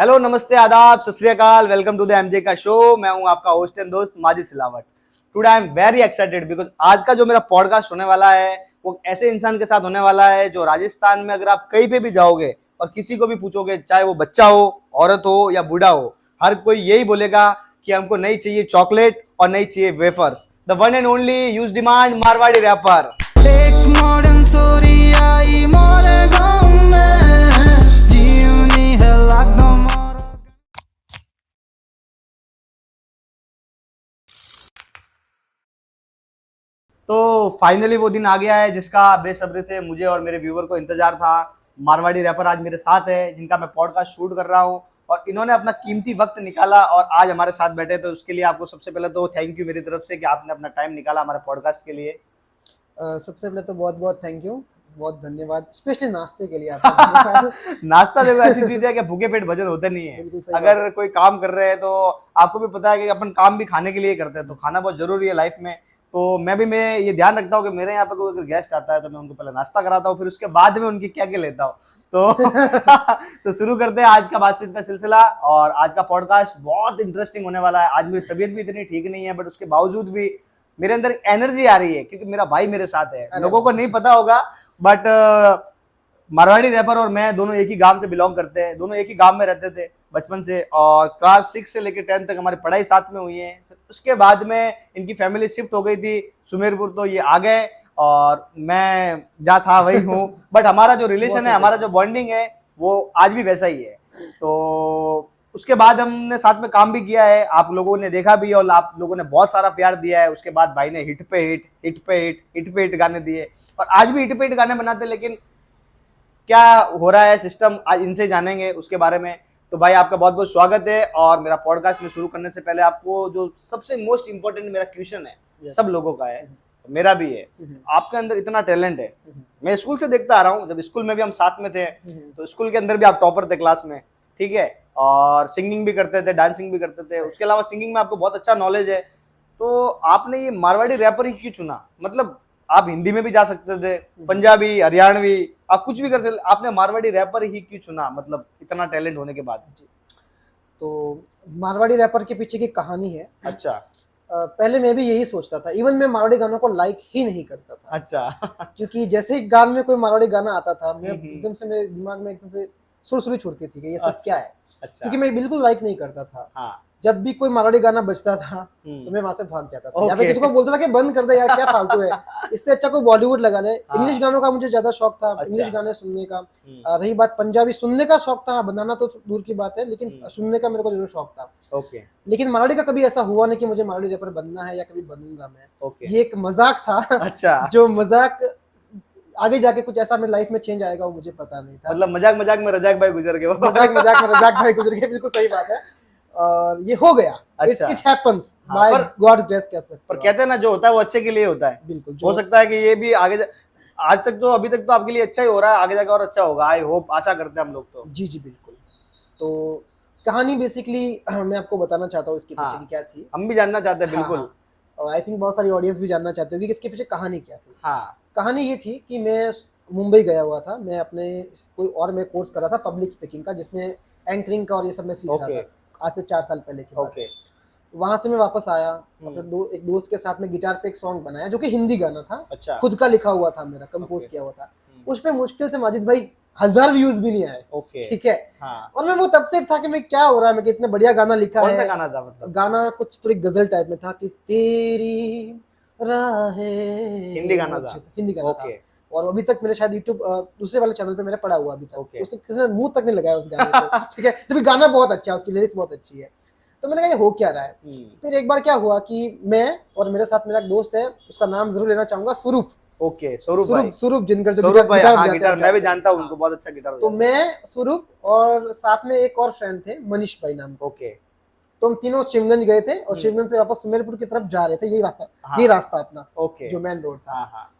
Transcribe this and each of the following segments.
Hello, नमस्ते, आदाब, सत श्री अकाल। वेलकम टू द एमजे का शो। मैं हूं आपका होस्ट एंड दोस्त Majid Silawat. Today I am very excited because आज का जो मेरा पॉडकास्ट होने वाला है वो ऐसे इंसान के साथ होने वाला है जो राजस्थान में अगर आप कहीं पे भी जाओगे और किसी को भी पूछोगे, चाहे वो बच्चा हो, औरत हो या बूढ़ा हो, हर कोई यही बोलेगा कि हमको नहीं चाहिए चॉकलेट और नहीं चाहिए wafers. The one and only use demand Marwari rapper. एक मॉडर्न स्टोरी आई मोरे गांव में, जीवनी है लाख दो मोरो। तो फाइनली वो दिन आ गया है जिसका बेसब्री से मुझे और मेरे व्यूवर को इंतजार था। मारवाड़ी रैपर आज मेरे साथ है जिनका मैं पॉडकास्ट शूट कर रहा हूँ और इन्होंने अपना कीमती वक्त निकाला और आज हमारे साथ बैठे। तो उसके लिए आपको सबसे पहले तो थैंक यू मेरी तरफ से कि आपने अपना टाइम निकाला हमारे पॉडकास्ट के लिए। सबसे पहले तो बहुत बहुत थैंक यू, बहुत धन्यवाद, स्पेशली नाश्ते के लिए आपका। नाश्ता देखो ऐसी चीज है कि भूखे पेट भजन होते नहीं बिल्कुल है। सही अगर कोई काम कर रहे हैं तो आपको भी पता है कि अपन काम भी खाने के लिए करते हैं, तो खाना बहुत जरूरी है लाइफ में। तो मैं ये ध्यान रखता हूँ कि मेरे यहाँ पे कोई अगर गेस्ट आता है तो मैं उनको पहले नाश्ता कराता हूँ, फिर उसके बाद में उनकी क्या क्या लेता हूँ। तो तो शुरू करते हैं आज का बातचीत का सिलसिला। और आज का पॉडकास्ट बहुत इंटरेस्टिंग होने वाला है। आज मेरी तबीयत भी इतनी ठीक नहीं है बट उसके बावजूद भी मेरे अंदर एनर्जी आ रही है क्योंकि मेरा भाई मेरे साथ है। लोगों को नहीं पता होगा बट मारवाड़ी रैपर और मैं दोनों एक ही गांव से बिलोंग करते हैं। दोनों एक ही गांव में रहते थे बचपन से और क्लास 6 से लेकर 10 तक हमारी पढ़ाई साथ में हुई है। उसके बाद में इनकी फैमिली शिफ्ट हो गई थी सुमेरपुर, तो ये आ गए और मैं जहाँ था वही हूँ। बट हमारा जो रिलेशन है, हमारा जो बॉन्डिंग है वो आज भी वैसा ही है। तो उसके बाद हमने साथ में काम भी किया है, आप लोगों ने देखा भी और आप लोगों ने बहुत सारा प्यार दिया है। उसके बाद भाई ने हिट पे हिट, हिट पे हिट, हिट पे हिट गाने दिए और आज भी हिट पे हिट गाने बनाते। लेकिन क्या हो रहा है सिस्टम आज इनसे जानेंगे उसके बारे में। तो भाई आपका बहुत बहुत स्वागत है। और मेरा पॉडकास्ट में शुरू करने से पहले आपको जो सबसे मोस्ट इंपॉर्टेंट मेरा क्वेश्चन है, सब लोगों का है, मेरा भी है, आपके अंदर इतना टैलेंट है। मैं स्कूल से देखता आ रहा हूँ, जब स्कूल में भी हम साथ में थे तो स्कूल के अंदर भी आप टॉपर थे क्लास में, ठीक है, और सिंगिंग भी करते थे, डांसिंग भी करते थे। उसके अलावा सिंगिंग में आपको बहुत अच्छा नॉलेज है। तो आपने ये मारवाड़ी रैपर ही क्यों चुना? मतलब आप हिंदी में भी जा सकते थे, पंजाबी, हरियाणवी, आप कुछ भी कर सकते, आपने मारवाड़ी रैपर ही क्यों चुना? मतलब इतना टैलेंट होने के बाद। तो मारवाड़ी रैपर के पीछे की कहानी है। अच्छा। पहले मैं भी यही सोचता था, इवन मैं मारवाड़ी गानों को लाइक ही नहीं करता था। अच्छा। क्योंकि जैसे ही गान में कोई मारवाड़ी गाना आता था, मैं एकदम से मेरे दिमाग में एकदम से सुरसुरी छूटती थी कि ये सब क्या है। अच्छा। क्योंकि मैं बिल्कुल लाइक नहीं करता था। हाँ। जब भी कोई मारवाड़ी गाना बजता था तो मैं वहां से भाग जाता था, या मैं Okay. किसी को बोलता था कि बंद कर दे यार, क्या फालतू है, इससे अच्छा कोई बॉलीवुड लगा ले। हाँ। इंग्लिश गानों का मुझे ज्यादा शौक था, अच्छा। इंग्लिश गाने सुनने का। रही बात पंजाबी, सुनने का शौक था, बनाना तो दूर की बात है, लेकिन सुनने का मेरे को जरूर शौक था। ओके। लेकिन मारवाड़ी का कभी ऐसा हुआ नहीं कि मुझे मारवाड़ी रैपर बनना है या कभी बनूंगा मैं। ओके। ये एक मजाक था। अच्छा। जो मजाक आगे जाके कुछ ऐसा मेरी लाइफ में चेंज आएगा वो मुझे पता नहीं था। मतलब मजाक मजाक में रजाक भाई गुजर गए वो। मजाक मजाक में रजाक भाई गुजर गए, बिल्कुल सही बात है। और ये हो गया। अच्छा। इट हैपेंस, हाँ, बाय पर- गॉड ग्रेस कह सकते पर हो। कहते हैं ना जो होता है वो अच्छे के लिए होता है। बिल्कुल हो सकता है कि ये भी आज तक तो अभी तक तो आपके लिए अच्छा ही हो रहा है, आगे जाकर और अच्छा होगा। आई होप, आशा करते हैं हम लोग तो। जी जी बिल्कुल। तो कहानी बेसिकली मैं आपको बताना चाहता हूँ इसके पीछे हाँ। की क्या थी। हम भी जानना चाहते हैं बिल्कुल। और आई थिंक बहुत सारी ऑडियंस भी जानना चाहते होगी कि इसके पीछे कहानी क्या थी। हाँ। कहानी ये थी कि मैं मुंबई गया हुआ था, मैं अपने कोई और मैं कोर्स कर रहा था पब्लिक स्पीकिंग का, जिसमें एंकरिंग का और ये सब मैं सीख रहा ओके। था आज से 4 साल पहले की बात ओके। है। वहां से मैं वापस आया, अपने एक दोस्त के साथ में गिटार पे एक सॉन्ग बनाया जो कि हिंदी गाना था, अच्छा। खुद का लिखा हुआ था, मेरा कंपोज ओके। किया हुआ था। उस पे मुश्किल से माजिद भाई 1000 व्यूज भी नहीं आए। ओके। ठीक है। हाँ। और मैं बहुत अपसेट था कि मैं क्या हो रहा है, मैं इतने बढ़िया गाना लिखा कौन सा है। गाना था मतलब? गाना कुछ थोड़ी गजल टाइप में था कि तेरी राहें। हिंदी गाना था? हिंदी गाना था। ओके। और अभी तक मेरे शायद यूट्यूब दूसरे वाले चैनल पे मैंने पड़ा हुआ अभी तक। ओके। उसने किसी ने मुंह तक नहीं लगाया उस गाने को। ठीक है, जबकि गाना बहुत अच्छा है, उसकी लिरिक्स बहुत अच्छी है। तो मैंने कहा ये हो क्या रहा है। फिर एक बार क्या हुआ कि मैं और मेरे साथ मेरा एक दोस्त है, उसका नाम जरूर लेना चाहूंगा, स्वरूप। ओके। स्वरूप भाई। स्वरूप जिनकर जो स्वरूप भाई, गिटार हाँ, बजाते गिटार हैं। मैं भी जानता हूँ उनको, बहुत अच्छा गिटार तो बजाते हैं। मैं, स्वरूप और साथ में एक और फ्रेंड थे, मनीष भाई नाम के। ओके। तो हम तीनों शिवगंज गए थे और शिवगंज से वापस सुमेरपुर की तरफ जा रहे थे। यही रास्ता, हाँ। ये रास्ता अपना, ओके। जो मेन रोड था। हाँ हाँ।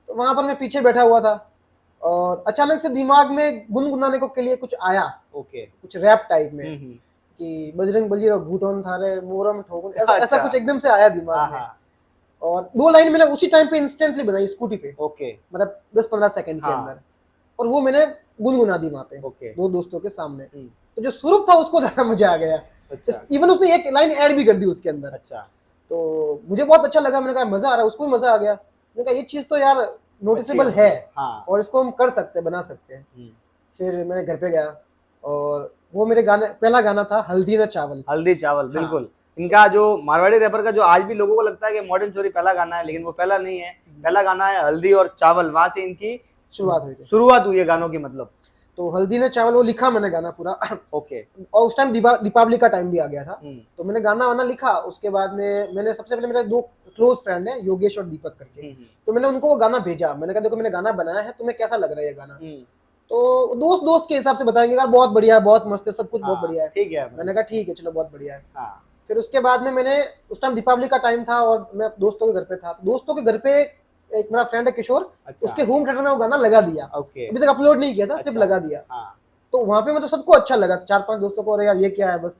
तो वहां पर मैं पीछे बैठा हुआ था और अचानक से दिमाग में गुनगुनाने को के लिए कुछ आया, ओके। कुछ रैप टाइप में कि बजरंग बली रो घूटोन थारे मोरम ठोकुन, ऐसा अच्छा। ऐसा कुछ एकदम से आया दिमाग हाँ में। हाँ। और 2 लाइन मैंने उसी टाइम पे इंस्टेंटली बनाई स्कूटी पे, ओके। मतलब 10-15 सेकंड के हाँ। अंदर। और वो मैंने गुनगुना दी वहां पे ओके। दो दोस्तों के सामने। हम्म। तो जो स्वरूप था उसको ज्यादा मजा आ गया, अच्छा इवन उसने एक लाइन ऐड भी कर दी उसके अंदर। अच्छा। तो मुझे बहुत अच्छा लगा, मैंने कहा मजा आ रहा है, उसको भी मजा आ गया। मैंने कहा ये चीज तो यार नोटिसेबल अच्छी है हाँ। और इसको हम कर सकते हैं, बना सकते हैं। हम्म। फिर मैंने घर पे गया और वो मेरे गाने पहला गाना था हल्दी न चावल। हल्दी चावल हाँ। बिल्कुल। इनका जो मारवाड़ी रैपर का जो आज भी लोगों को लगता है कि मॉडर्न चोरी पहला गाना है, लेकिन वो पहला नहीं है। पहला गाना है हल्दी और चावल, वहां से इनकी शुरुआत हुई थी। शुरुआत हुई है गानों की मतलब। तो हल्दी न चावल वो लिखा मैंने गाना पूरा ओके। और उस टाइम दीपावली का टाइम भी आ गया था। हम्म। तो मैंने गाना वाना लिखा। उसके बाद में मैंने सबसे पहले मेरे दो क्लोज फ्रेंड है योगेश और दीपक करके, तो मैंने उनको वो गाना भेजा। मैंने कहा देखो मैंने गाना बनाया है, तुम्हें कैसा लग रहा है ये गाना? तो दोस्त दोस्त के हिसाब से बताएंगे यार बहुत बढ़िया है, बहुत मस्त है, सब कुछ बहुत बढ़िया है। ठीक है। मैंने कहा ठीक है चलो बहुत बढ़िया है। हाँ। फिर उसके बाद में मैंने उस टाइम दीपावली का टाइम था और मैं दोस्तों के घर पे था। तो दोस्तों के घर पे एक मेरा फ्रेंड है किशोर, अच्छा। उसके होम थिएटर में वो गाना लगा दिया। ओके। अभी तक अपलोड नहीं किया था, सिर्फ अच्छा। लगा दिया। हाँ। तो वहां पे मतलब सबको अच्छा लगा, 4-5 दोस्तों को, अरे यार ये क्या है बस।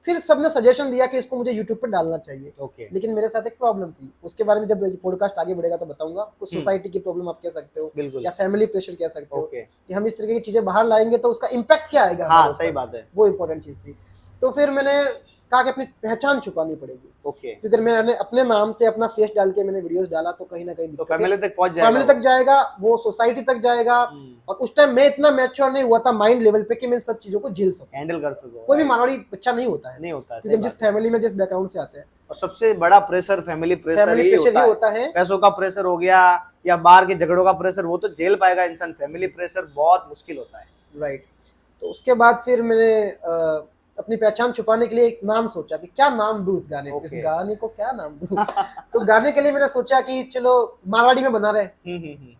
फिर सबने सजेशन दिया कि इसको मुझे यूट्यूब पे डालना चाहिए। ओके। लेकिन मेरे साथ एक प्रॉब्लम थी, उसके बारे में जब पॉडकास्ट आगे बढ़ेगा तो बताऊंगा। कुछ सोसाइटी की प्रॉब्लम आप कह सकते हो बिल्कुल। या फैमिली प्रेशर कह सकते हो ओके। कि हम इस तरीके की चीजें बाहर लाएंगे तो उसका इम्पैक्ट क्या आएगा हाँ हमारे सही ऊपर। बात है। वो इंपॉर्टेंट चीज थी। तो फिर मैंने कहा कि अपनी पहचान छुपानी पड़ेगी, ओके। क्योंकि मैंने अपने नाम से अपना फेस डाल के मैंने वीडियोस डाला तो कहीं ना कहीं तो दिक्कतें- फैमिली तक पहुंच जाएगा। फैमिली तक जाएगा, वो सोसाइटी तक जाएगा। और उस टाइम मैं इतना मैच्योर नहीं हुआ था माइंड लेवल पे कि मैं इन सब चीजों को झेल सकूं। हैंडल कर सको। कोई भी मारवाड़ी बच्चा नहीं होता है, नहीं होता है, क्योंकि सही हम जिस बात है। फैमिली में जिस बैकग्राउंड से आते हैं, और सबसे बड़ा pressure family pressure family pressure ही होता है। पैसों का प्रेशर हो गया या बाहर के झगड़ों का प्रेशर, वो तो झेल पाएगा इंसान। फैमिली प्रेशर बहुत मुश्किल होता है। राइट। तो उसके बाद फिर मैंने अपनी पहचान छुपाने के लिए एक नाम सोचा कि क्या नाम दूं इस गाने को। इस Okay. गाने को क्या नाम दूं? तो गाने के लिए मैंने सोचा कि चलो मारवाड़ी में बना रहे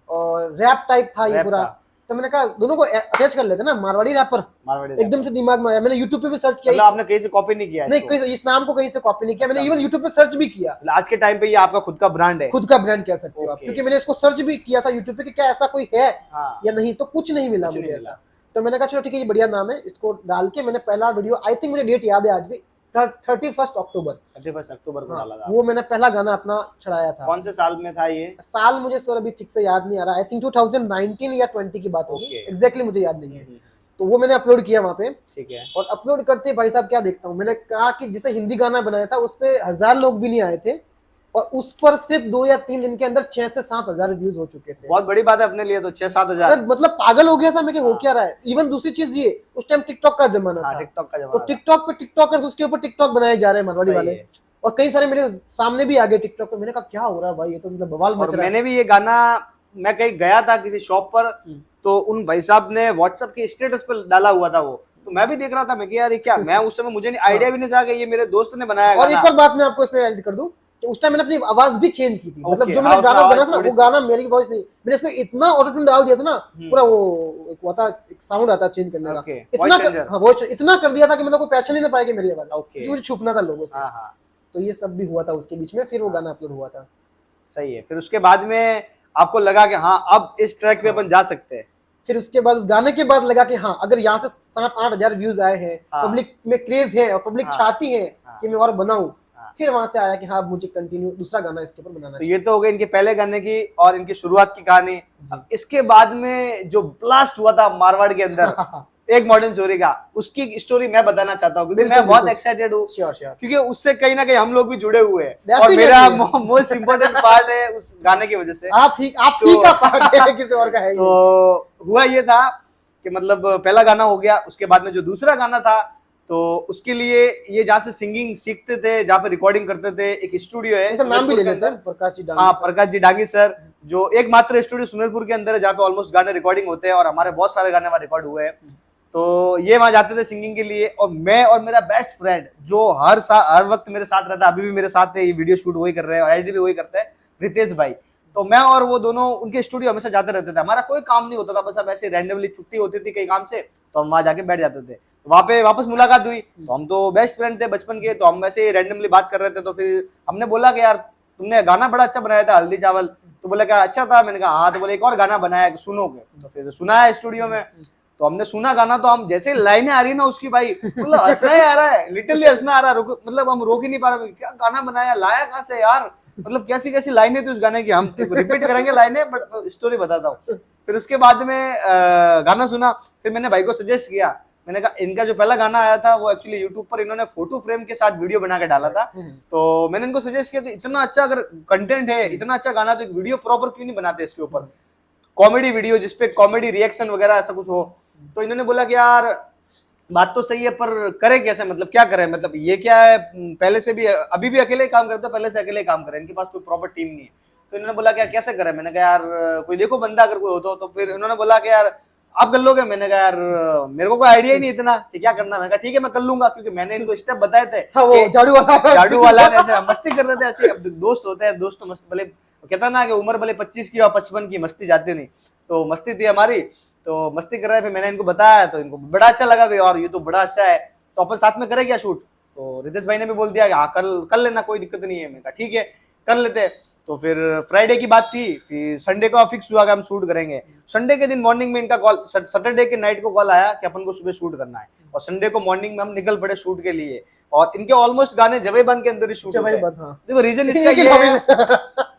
और रैप टाइप था ये रैप पूरा। था। तो मैंने कहा दोनों को अटैच कर लेते ना, मारवाड़ी रैपर। मारवाड़ी एकदम से दिमाग में आया, मैंने यूट्यूब पे भी सर्च किया। मतलब आपने कहीं से कॉपी नहीं किया नहीं, इसको? कहीं इस नाम को कहीं से कॉपी नहीं किया मैंने, अच्छा। इवन यूट्यूब पे सर्च भी किया। मतलब आज के टाइम पे ये आपका खुद का ब्रांड है। खुद का ब्रांड कह सकते हो आप, Okay. क्योंकि मैंने इसको सर्च भी किया था यूट्यूब पे कि क्या ऐसा कोई है हाँ। या नहीं, तो कुछ नहीं मिला कुछ मुझे नहीं ऐसा। तो मैंने कहा चलो ठीक है ये बढ़िया नाम है, इसको डाल के मैंने पहला वीडियो, आई थिंक मुझे डेट याद है आज भी, 31 अक्टूबर। 31 अक्टूबर को हाँ, डाला था। वो मैंने पहला गाना अपना चढ़ाया था। कौन से साल में था ये? साल मुझे सर अभी ठीक से याद नहीं आ रहा, आई थिंक 2019 या 20 की बात होगी, Okay. एग्जैक्टली मुझे याद नहीं है। तो वो मैंने अपलोड किया वहाँ पे। ठीक है। और अपलोड करते भाई साहब क्या देखता हूँ, मैंने कहा कि जिसे हिंदी गाना बनाया था उस पे 1000 लोग भी नहीं आए थे, और उस पर सिर्फ 2 या 3 दिन के अंदर 6 से 7 हजार व्यूज हो चुके थे। बहुत बड़ी बात है अपने लिए तो, 6-7 हजार। अरे मतलब पागल हो गया था मैं कि हो क्या रहा है। इवन दूसरी चीज ये, उस टाइम टिकटॉक का जमाना हाँ, था, टिकटॉक का तो जमाना था। टिकटॉक पे टिकटॉकर्स उसके ऊपर टिकटॉक बनाए जा रहे हैं मारवाड़ी सही वाले। है। और कई सारे मेरे सामने भी आ गए टिकटॉक पे। मैंने कहा क्या हो रहा है भाई, ये तो मतलब बवाल मच और रहा है। मैंने भी ये गाना, मैं कहीं गया था किसी शॉप पर, तो उन भाई साहब ने व्हाट्सएप के स्टेटस पर डाला हुआ था वो, तो मैं भी देख रहा था। मैं कि यार ये क्या, मैं उस समय मुझे आइडिया भी नहीं था कि ये मेरे दोस्त ने बनाया और गाना। एक और बात मैं आपको इसमें ऐड कर दूं कि उस टाइम मैंने अपनी आवाज भी चेंज की थी। मतलब Okay, जो हाँ, मैंने उसमें गाना आवाज बना था ना, थोड़ी वो सी- गाना मेरी वॉइस नहीं, मैंने इसमें इतना ऑटोट्यून डाल दिया था ना, पूरा वो एक होता एक साउंड आता चेंज करने का, Okay, इतना voice कर, changer। हाँ वॉइस इतना कर दिया था कि मतलब कोई पहचान ही ना पाएगी मेरी आवाज, Okay। क्योंकि मुझे छुपना था लोगों से। हाँ हाँ, तो ये सब भी हुआ था उसके बीच में, फिर वो गाना अपलोड हुआ था। सही है। फिर उसके बाद में आपको लगा कि हाँ अब इस ट्रैक पे अपन जा सकते हैं। फिर उसके बाद उस गाने के बाद लगा कि हाँ अगर यहाँ से 7-8 हजार व्यूज आए हैं, हाँ। पब्लिक में क्रेज है और पब्लिक हाँ। चाहती है हाँ। कि मैं और बनाऊं, हाँ। फिर वहां से आया कि हाँ मुझे कंटिन्यू दूसरा गाना इसके ऊपर बनाना तो ये तो हो गई इनके पहले गाने की और इनकी शुरुआत की कहानी। जी। अब इसके बाद में जो ब्लास्ट हुआ था मारवाड़ के अंदर चाहिए। एक मॉडर्न चोरी का, उसकी स्टोरी मैं बताना चाहता हूँ, क्योंकि बिल्कुल, मैं बहुत बिल्कुल। एक्साइटेड हूँ, श्योर श्योर। क्योंकि उससे कहीं ना कहीं हम लोग भी जुड़े हुए हैं। और Definitely। मेरा मोस्ट इम्पोर्टेंट पार्ट है उस गाने की वजह से। आप ही तो- का पार्ट है, किसी और का है ही नहीं। तो हुआ ये था कि मतलब पहला गाना हो गया, उसके बाद में जो दूसरा गाना था, तो उसके लिए ये जहाँ से सिंगिंग सीखते थे, जहाँ पे रिकॉर्डिंग करते थे, एक स्टूडियो है इनका नाम भी ले सुमेरपुर के लेते अंदर। हैं, प्रकाश जी डांगी हाँ, सर। प्रकाश जी डांगी सर, जो एकमात्र स्टूडियो सुमेरपुर के अंदर है जहाँ पे ऑलमोस्ट गाने रिकॉर्डिंग होते हैं, और हमारे बहुत सारे गाने वहाँ रिकॉर्ड हुए हैं। तो ये वहां जाते थे सिंगिंग के लिए, और मैं और मेरा बेस्ट फ्रेंड जो हर वक्त मेरे साथ रहता है, अभी भी मेरे साथ है, ये वीडियो शूट वही कर रहे हैं और एडिट भी वही करते हैं, रितेश भाई। तो मैं और वो दोनों उनके स्टूडियो हमेशा जाते रहते थे। हमारा कोई काम नहीं होता था, बस अब ऐसे रैंडमली छुट्टी होती थी कई काम से, तो हम वहां जाके बैठ जाते थे। वहां पे वापस मुलाकात हुई, तो हम तो बेस्ट फ्रेंड थे बचपन के, तो हम वैसे रैंडमली बात कर रहे थे। तो फिर हमने बोला कि यार तुमने गाना बड़ा अच्छा बनाया था हल्दी चावल। तो बोला क्या अच्छा था? मैंने कहा हाँ। तो बोले एक और गाना बनाया, सुनोगे? तो फिर सुनाया स्टूडियो में। तो हमने सुना गाना, तो हम जैसे लाइनें आ रही ना उसकी, भाई मतलब हंसना ही आ रहा है, लिटरली हंसना आ रहा है, मतलब हम रोक ही नहीं पा रहे। क्या गाना बनाया, लाया कहाँ से यार, मतलब कैसी कैसी लाइनें थी उस गाने की, हम रिपीट करेंगे लाइनें बट स्टोरी बताता हूँ। फिर उसके बाद में गाना सुना, फिर मैंने भाई को सजेस्ट किया, मैंने कहा इनका जो पहला गाना आया था वो एक्चुअली यूट्यूब पर इन्होंने फोटो फ्रेम के साथ वीडियो बना के डाला था, तो मैंने इनको सजेस्ट किया कि इतना अच्छा अगर कंटेंट है, इतना अच्छा गाना, तो एक वीडियो प्रॉपर क्यों नहीं बनाते इसके ऊपर, कॉमेडी वीडियो जिसपे कॉमेडी रिएक्शन वगैरह ऐसा कुछ हो। तो इन्होंने बोला कि यार बात तो सही है पर करे कैसे, मतलब क्या करें, मतलब ये क्या है, पहले से भी अभी भी अकेले ही काम करते हो, पहले से अकेले ही काम करें, इनके पास कोई प्रॉपर टीम नहीं है। तो इन्होंने बोला कि यार कैसे करें, मैंने कहा यार कोई देखो बंदा अगर कोई होता हो। तो फिर इन्होंने बोला कि यार आप कर लोगे, मैंने कहा यार मेरे को कोई आइडिया ही नहीं इतना कि क्या करना। मैंने कहा ठीक है मैं कर लूंगा, क्योंकि मैंने इनको स्टेप बताए थे। हाँ, वो झाड़ू वाला ने ऐसे मस्ती कर रहे थे ऐसे, अब दोस्त होते हैं, दोस्त तो मस्त भले कहता ना कि उम्र भले 25 की और 55 की, मस्ती जाती नहीं, तो मस्ती थी हमारी, तो मस्ती कर रहे थे। मैंने इनको बताया तो इनको बड़ा अच्छा लगा कि यार ये तो बड़ा अच्छा है, तो अपन साथ में करें क्या शूट। तो रितेश भाई ने भी बोल दिया कि हाँ कर लेना, कोई दिक्कत नहीं है। मैंने कहा ठीक है कर लेते। तो फिर फ्राइडे की बात थी, फिर संडे का फिक्स हुआ कि हम शूट करेंगे। संडे के दिन मॉर्निंग में इनका कॉल, सैटरडे के नाइट को कॉल आया कि अपन को सुबह शूट करना है, और संडे को मॉर्निंग में हम निकल पड़े शूट के लिए। और इनके ऑलमोस्ट गाने जवेबान के अंदर ही शूट होते हैं। देखो रीजन इसका ये है,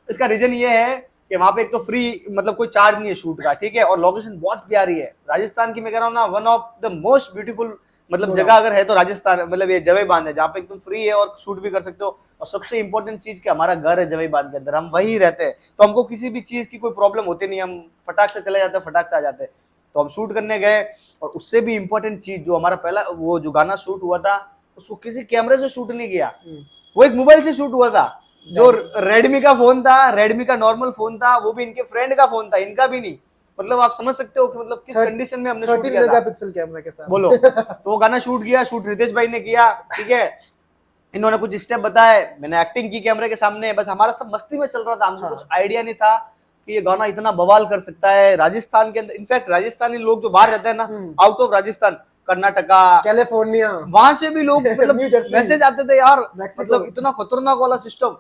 इसका रीजन ये है कि वहां पे एक तो फ्री, मतलब कोई चार्ज नहीं है शूट का, ठीक है, और लोकेशन बहुत प्यारी है राजस्थान की। मैं कह रहा हूँ ना, one of the most beautiful मतलब जगह अगर है तो राजस्थान, मतलब ये जवे बांध है, जहाँ पे एकदम फ्री है और शूट भी कर सकते हो। और सबसे इंपॉर्टेंट चीज कि हमारा घर है जवे बांध के अंदर, हम वहीं रहते हैं, तो हमको किसी भी चीज की कोई प्रॉब्लम होती नहीं, हम फटाक से चले जाते हैं, फटाक से आ जाते हैं। तो हम शूट करने गए, और उससे भी इंपॉर्टेंट चीज जो हमारा पहला वो जो गाना शूट हुआ था, उसको किसी कैमरे से शूट नहीं किया, वो एक मोबाइल से शूट हुआ था। जो रेडमी का फोन था, रेडमी का नॉर्मल फोन था, वो भी इनके फ्रेंड का फोन था, इनका भी नहीं। मतलब आप समझ सकते हो कि मतलब किस कंडीशन में हमने शूट किया था। 13 मेगापिक्सल कैमरा के साथ बोलो। तो वो गाना शूट किया, शूट रितेश भाई ने किया, ठीक है। इन्होंने कुछ स्टेप बताए, मैंने एक्टिंग की कैमरे के सामने, बस हमारा सब मस्ती में चल रहा था। हमको कुछ आइडिया नहीं था कि ये गाना इतना बवाल कर सकता है राजस्थान के अंदर। इनफैक्ट राजस्थानी लोग जो बाहर रहते हैं ना, out of Rajasthan, Karnataka, California, वहां से भी लोग मतलब मैसेज आते थे यार, मतलब इतना खतरनाक वाला सिस्टम।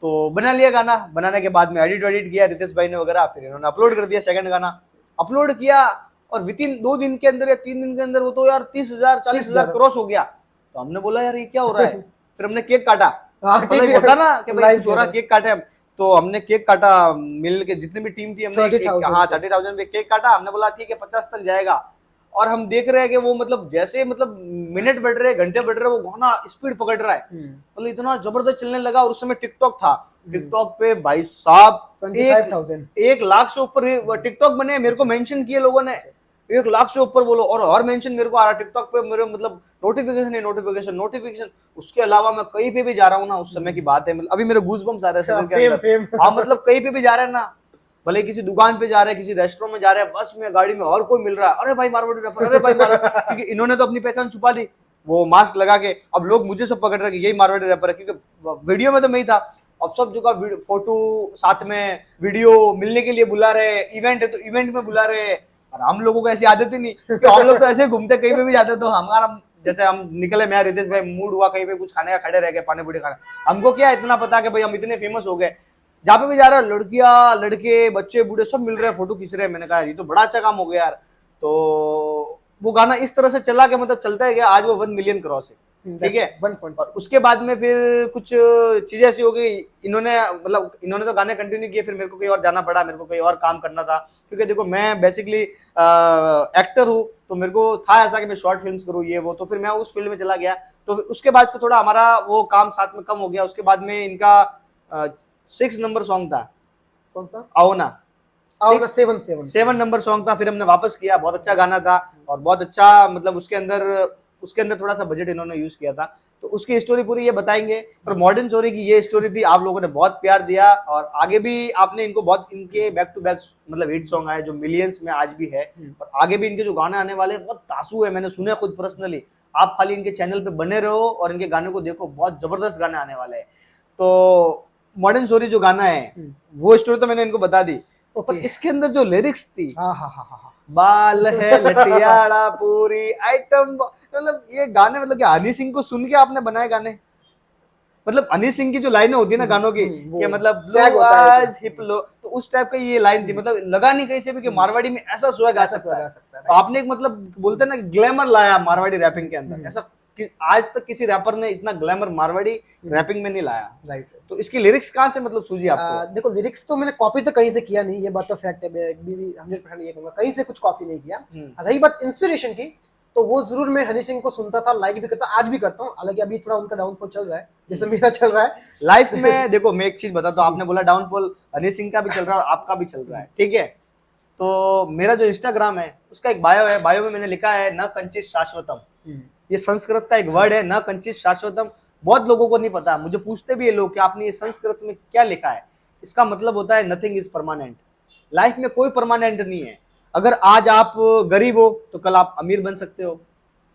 तो बना लिया गाना, बनाने के बाद में एडिट किया रितेश भाई ने वगैरह, फिर इन्होंने अपलोड कर दिया। सेकंड गाना अपलोड किया, और विद इन 2 दिन के अंदर या 3 दिन के अंदर वो तो यार 30,000 40,000 क्रॉस हो गया। तो हमने बोला यार ये क्या हो रहा है। फिर हमने केक काटा, मतलब होता ना कि भाई कुछ हो रहा, केक काटे हम। तो हमने केक काटा, मिल के जितनी भी टीम थी, हमने 30,000 पे केक काटा। हमने बोला ठीक है 50 तक जाएगा। और हम देख रहे हैं कि वो मतलब जैसे मतलब मिनट बढ़ रहे, घंटे बढ़ रहे, वो गाना स्पीड पकड़ रहा है, मतलब इतना जबरदस्त चलने लगा। और उस समय टिकटॉक था, टिकटॉक पे भाई साहब 1 लाख से ऊपर टिकटॉक बने, मेरे को मेंशन किए लोगों ने, 1 लाख से ऊपर बोलो। और मेंशन मेरे को आ रहा टिकटॉक पे, मेरे मतलब नोटिफिकेशन। उसके अलावा मैं कहीं पे भी जा रहा हूँ ना, उस समय की बात है, मतलब अभी मेरे गूज़बम्स आ रहे हैं। हाँ मतलब कहीं पे भी जा रहे हैं ना, भले किसी दुकान पे जा रहे हैं, किसी रेस्टोरेंट में जा रहे हैं, बस में, गाड़ी में, और कोई मिल रहा है, अरे भाई मारवाड़ी रैपर, अरे भाई मारवाड़ी, क्योंकि इन्होंने तो अपनी पहचान छुपा ली, वो मास्क लगा के। अब लोग मुझे सब पकड़ रहे हैं कि यही मारवाड़ी रैपर है, क्योंकि वीडियो में तो मैं ही था। अब सब जगह फोटो साथ में, वीडियो मिलने के लिए बुला रहे, इवेंट है तो इवेंट में बुला रहे। और हम लोगों को ऐसी आदत ही नहीं, कि हम लोग तो ऐसे घूमते, कहीं पे भी जाते तो हमारा जैसे हम निकले, मैं रितेश भाई मूड हुआ कहीं पे कुछ खाने का, खड़े रह गए पानी पूरी खाने, हमको क्या इतना पता कि भाई हम इतने फेमस हो गए, जहाँ पे भी जा रहा है लड़कियां, लड़के, बच्चे, बूढ़े सब मिल रहे हैं, फोटो खींच रहे हैं। मैंने कहा ये तो बड़ा अच्छा काम हो गया यार। तो वो गाना इस तरह से चला कि मतलब चलता है गया, आज वो 1 मिलियन क्रॉस है, ठीक है। और उसके बाद में फिर कुछ चीजें ऐसी हो गई, इन्होंने तो गाने कंटिन्यू किए, फिर मेरे को कहीं और जाना पड़ा, मेरे को कहीं और काम करना था, क्योंकि देखो मैं बेसिकली एक्टर हूँ, तो मेरे को था ऐसा कि मैं शॉर्ट फिल्म्स करूँ ये वो, तो फिर मैं उस फील्ड में चला गया। तो उसके बाद से थोड़ा हमारा वो काम साथ में कम हो गया। उसके बाद में इनका 6 नंबर सॉन्ग था, कौन सा, आओ ना, 7 नंबर सॉन्ग था, फिर हमने वापस किया। बहुत अच्छा गाना था, और बहुत अच्छा मतलब उसके अंदर थोड़ा सा बजट इन्होंने यूज किया था। तो उसकी स्टोरी पूरी ये बताएंगे, पर मॉडर्न चोरी की ये स्टोरी थी। आप लोगों ने बहुत प्यार दिया, और आगे भी आपने इनको बहुत, इनके बैक टू बैक मतलब हिट सॉन्ग आए जो मिलियंस में आज भी है, और आगे भी इनके जो गाने आने वाले बहुत तासू है, मैंने सुने खुद पर्सनली। आप खाली इनके चैनल पे बने रहो और इनके गाने को देखो, बहुत जबरदस्त गाने आने वाले हैं। तो मॉडर्न स्टोरी जो गाना है, वो स्टोरी तो मैंने इनको बता दी, और इसके अंदर जो लिरिक्स थी, बाल है लटियाड़ा पूरी आइटम, मतलब ये गाने, मतलब कि हनी सिंह को सुन के आपने बनाए गाने। मतलब हनी सिंह की जो लाइनें होती है ना गानों की, कि मतलब आज हिप लो, तो उस टाइप का ये लाइन थी। मतलब लगा नहीं कहीं से भी कि मारवाड़ी में ऐसा स्वैग आ सकता है। तो आपने एक मतलब बोलते हैं ना कि ग्लैमर लाया मारवाड़ी रैपिंग के अंदर, ऐसा आज तक किसी रैपर ने इतना ग्लैमर मारवाड़ी रैपिंग में नहीं लाया। राइट। तो इसकी लिरिक्स कहाँ से मतलब सूझी आपको? देखो लिरिक्स तो मैंने कॉपी तो कहीं से किया नहीं, ये बात तो फैक्ट है, मैं भी 100% ये कहूंगा कहीं से कुछ कॉपी नहीं किया। रही बात इंस्पिरेशन की, तो वो जरूर मैं हनी सिंह को सुनता था, लाइक भी करता, आज भी करता हूँ, हालांकि अभी थोड़ा उनका डाउनफॉल चल रहा है जैसे मेरा चल रहा है लाइफ में। देखो मैं एक चीज बताता हूँ, आपने बोला डाउनफॉल हनी सिंह का भी चल रहा है और आपका भी चल रहा है, ठीक है। तो मेरा जो इंस्टाग्राम है उसका एक बायो है, बायो में मैंने लिखा है न कंचित शाश्वतम। ये संस्कृत का एक वर्ड है, न कंचित शाश्वतम। बहुत लोगों को नहीं पता, मुझे पूछते भी है लोग कि आपने ये संस्कृत में क्या लिखा है। इसका मतलब होता है नथिंग इज परमानेंट। लाइफ में कोई परमानेंट नहीं है। अगर आज आप गरीब हो तो कल आप अमीर बन सकते हो,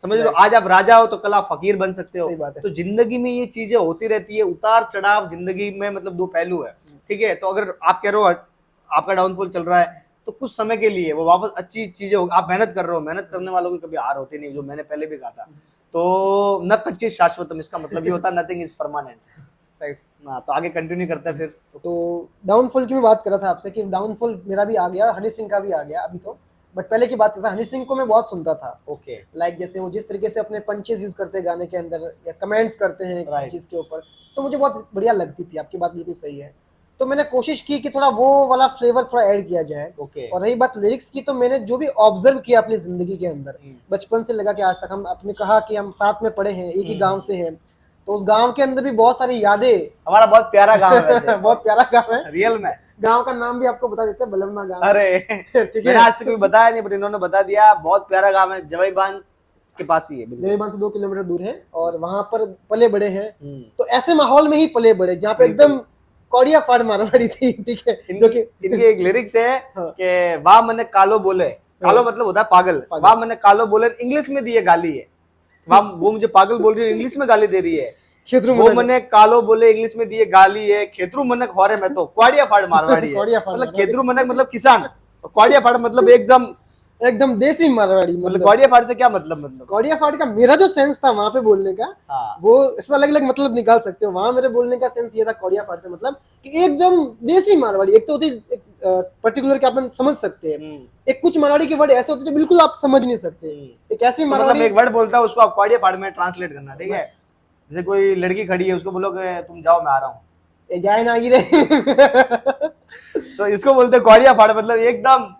समझ लो। आज आप राजा हो तो कल आप फकीर बन सकते हो। सही बात है। तो जिंदगी में ये चीजें होती रहती है, उतार चढ़ाव जिंदगी में, मतलब दो पहलू है, ठीक है। तो अगर आप कह रहे हो आपका डाउनफॉल चल रहा है तो कुछ समय के लिए वो वापस अच्छी चीजें हो, आप मेहनत कर रहे हो, मेहनत करने वालों की कभी हार होती नहीं, जो मैंने पहले भी कहा था। तो न कंचित शाश्वतम, इसका मतलब ये होता है नथिंग इज परमानेंट। राइट। हाँ, तो आगे कंटिन्यू करते हैं फिर। तो डाउनफॉल की मैं बात कर रहा था आपसे कि डाउनफॉल मेरा भी आ गया, हनी सिंह का भी आ गया अभी तो, बट पहले की बात करता, हनी सिंह को मैं बहुत सुनता था। ओके। लाइक जैसे वो जिस तरीके से अपने पंचेस यूज करते हैं गाने के अंदर या कमेंट्स करते हैं किसी Right. चीज के ऊपर, तो मुझे बहुत बढ़िया लगती थी। आपकी बात बिल्कुल सही है। तो मैंने कोशिश की कि थोड़ा वो वाला फ्लेवर थोड़ा ऐड किया जाए। ओके। और रही बात लिरिक्स की, तो मैंने जो भी ऑब्जर्व किया अपनी जिंदगी के अंदर, बचपन से लगा कि आज तक, हम आपने कहा कि हम साथ में पढ़े हैं, एक ही गांव से हैं, तो उस गांव के अंदर भी बहुत सारी यादें। हमारा बहुत प्यारा गांव है वैसे। बहुत प्यारा गांव है रियल में। गांव का नाम भी आपको बता देते हैं, बलमना गांव। अरे ठीक मैंने है, आज तक कभी बताया नहीं, बट इन्होंने बता दिया। बहुत प्यारा गांव है, जवाई बांध के पास ही है बिल्कुल। देवीबान से 2 किलोमीटर दूर है, और वहां पर पले बड़े हैं। हम्म। तो ऐसे माहौल में ही पले बड़े जहाँ पे एकदम कौड़िया फाड़ मारवाड़ी थी, ठीक है। जो कि इनकी एक लिरिक्स है हाँ। कि वाह मने कालो बोले, कालो मतलब होता है पागल, वाह मने कालो बोले, इंग्लिश में दिए गाली है। वाह, वो मुझे पागल बोल रही है, इंग्लिश में गाली दे रही है। क्षेत्र वो मने कालो बोले, इंग्लिश में दिए गाली है। खेतरू मनक हौरे में तो क्वाड़िया फाड़ मारवाड़ी है। क्वाड़िया फाड़ मतलब खेतरू मनक मतलब किसान, और क्वाड़िया फाड़ मतलब एकदम देसी मारवाड़ी। मतलब क्वाड़िया फाड़ से क्या मतलब? कौड़िया फाड़ का मेरा जो सेंस था वहां पे बोलने का, हाँ। वो इसमें अलग अलग मतलब निकाल सकते हो। वहां मेरे बोलने का सेंस ये था कौड़िया फाड़ से मतलब कि एकदम देसी मारवाड़ी। एक तो होती पर्टिकुलर के अपन समझ सकते हैं, एक कुछ मारवाड़ी के वर्ड ऐसे होते हैं जो बिल्कुल आप समझ नहीं सकते। एक ऐसी तो मतलब मारवाड़ी, एक वर्ड बोलता है उसको आप क्वाड़िया फाड़ में ट्रांसलेट करना, ठीक है। जैसे कोई लड़की खड़ी है, उसको बोलो कि तुम जाओ मैं आ रहा हूँ, जाए ना गिरे। तो इसको बोलते क्वाड़िया फाड़, मतलब एकदम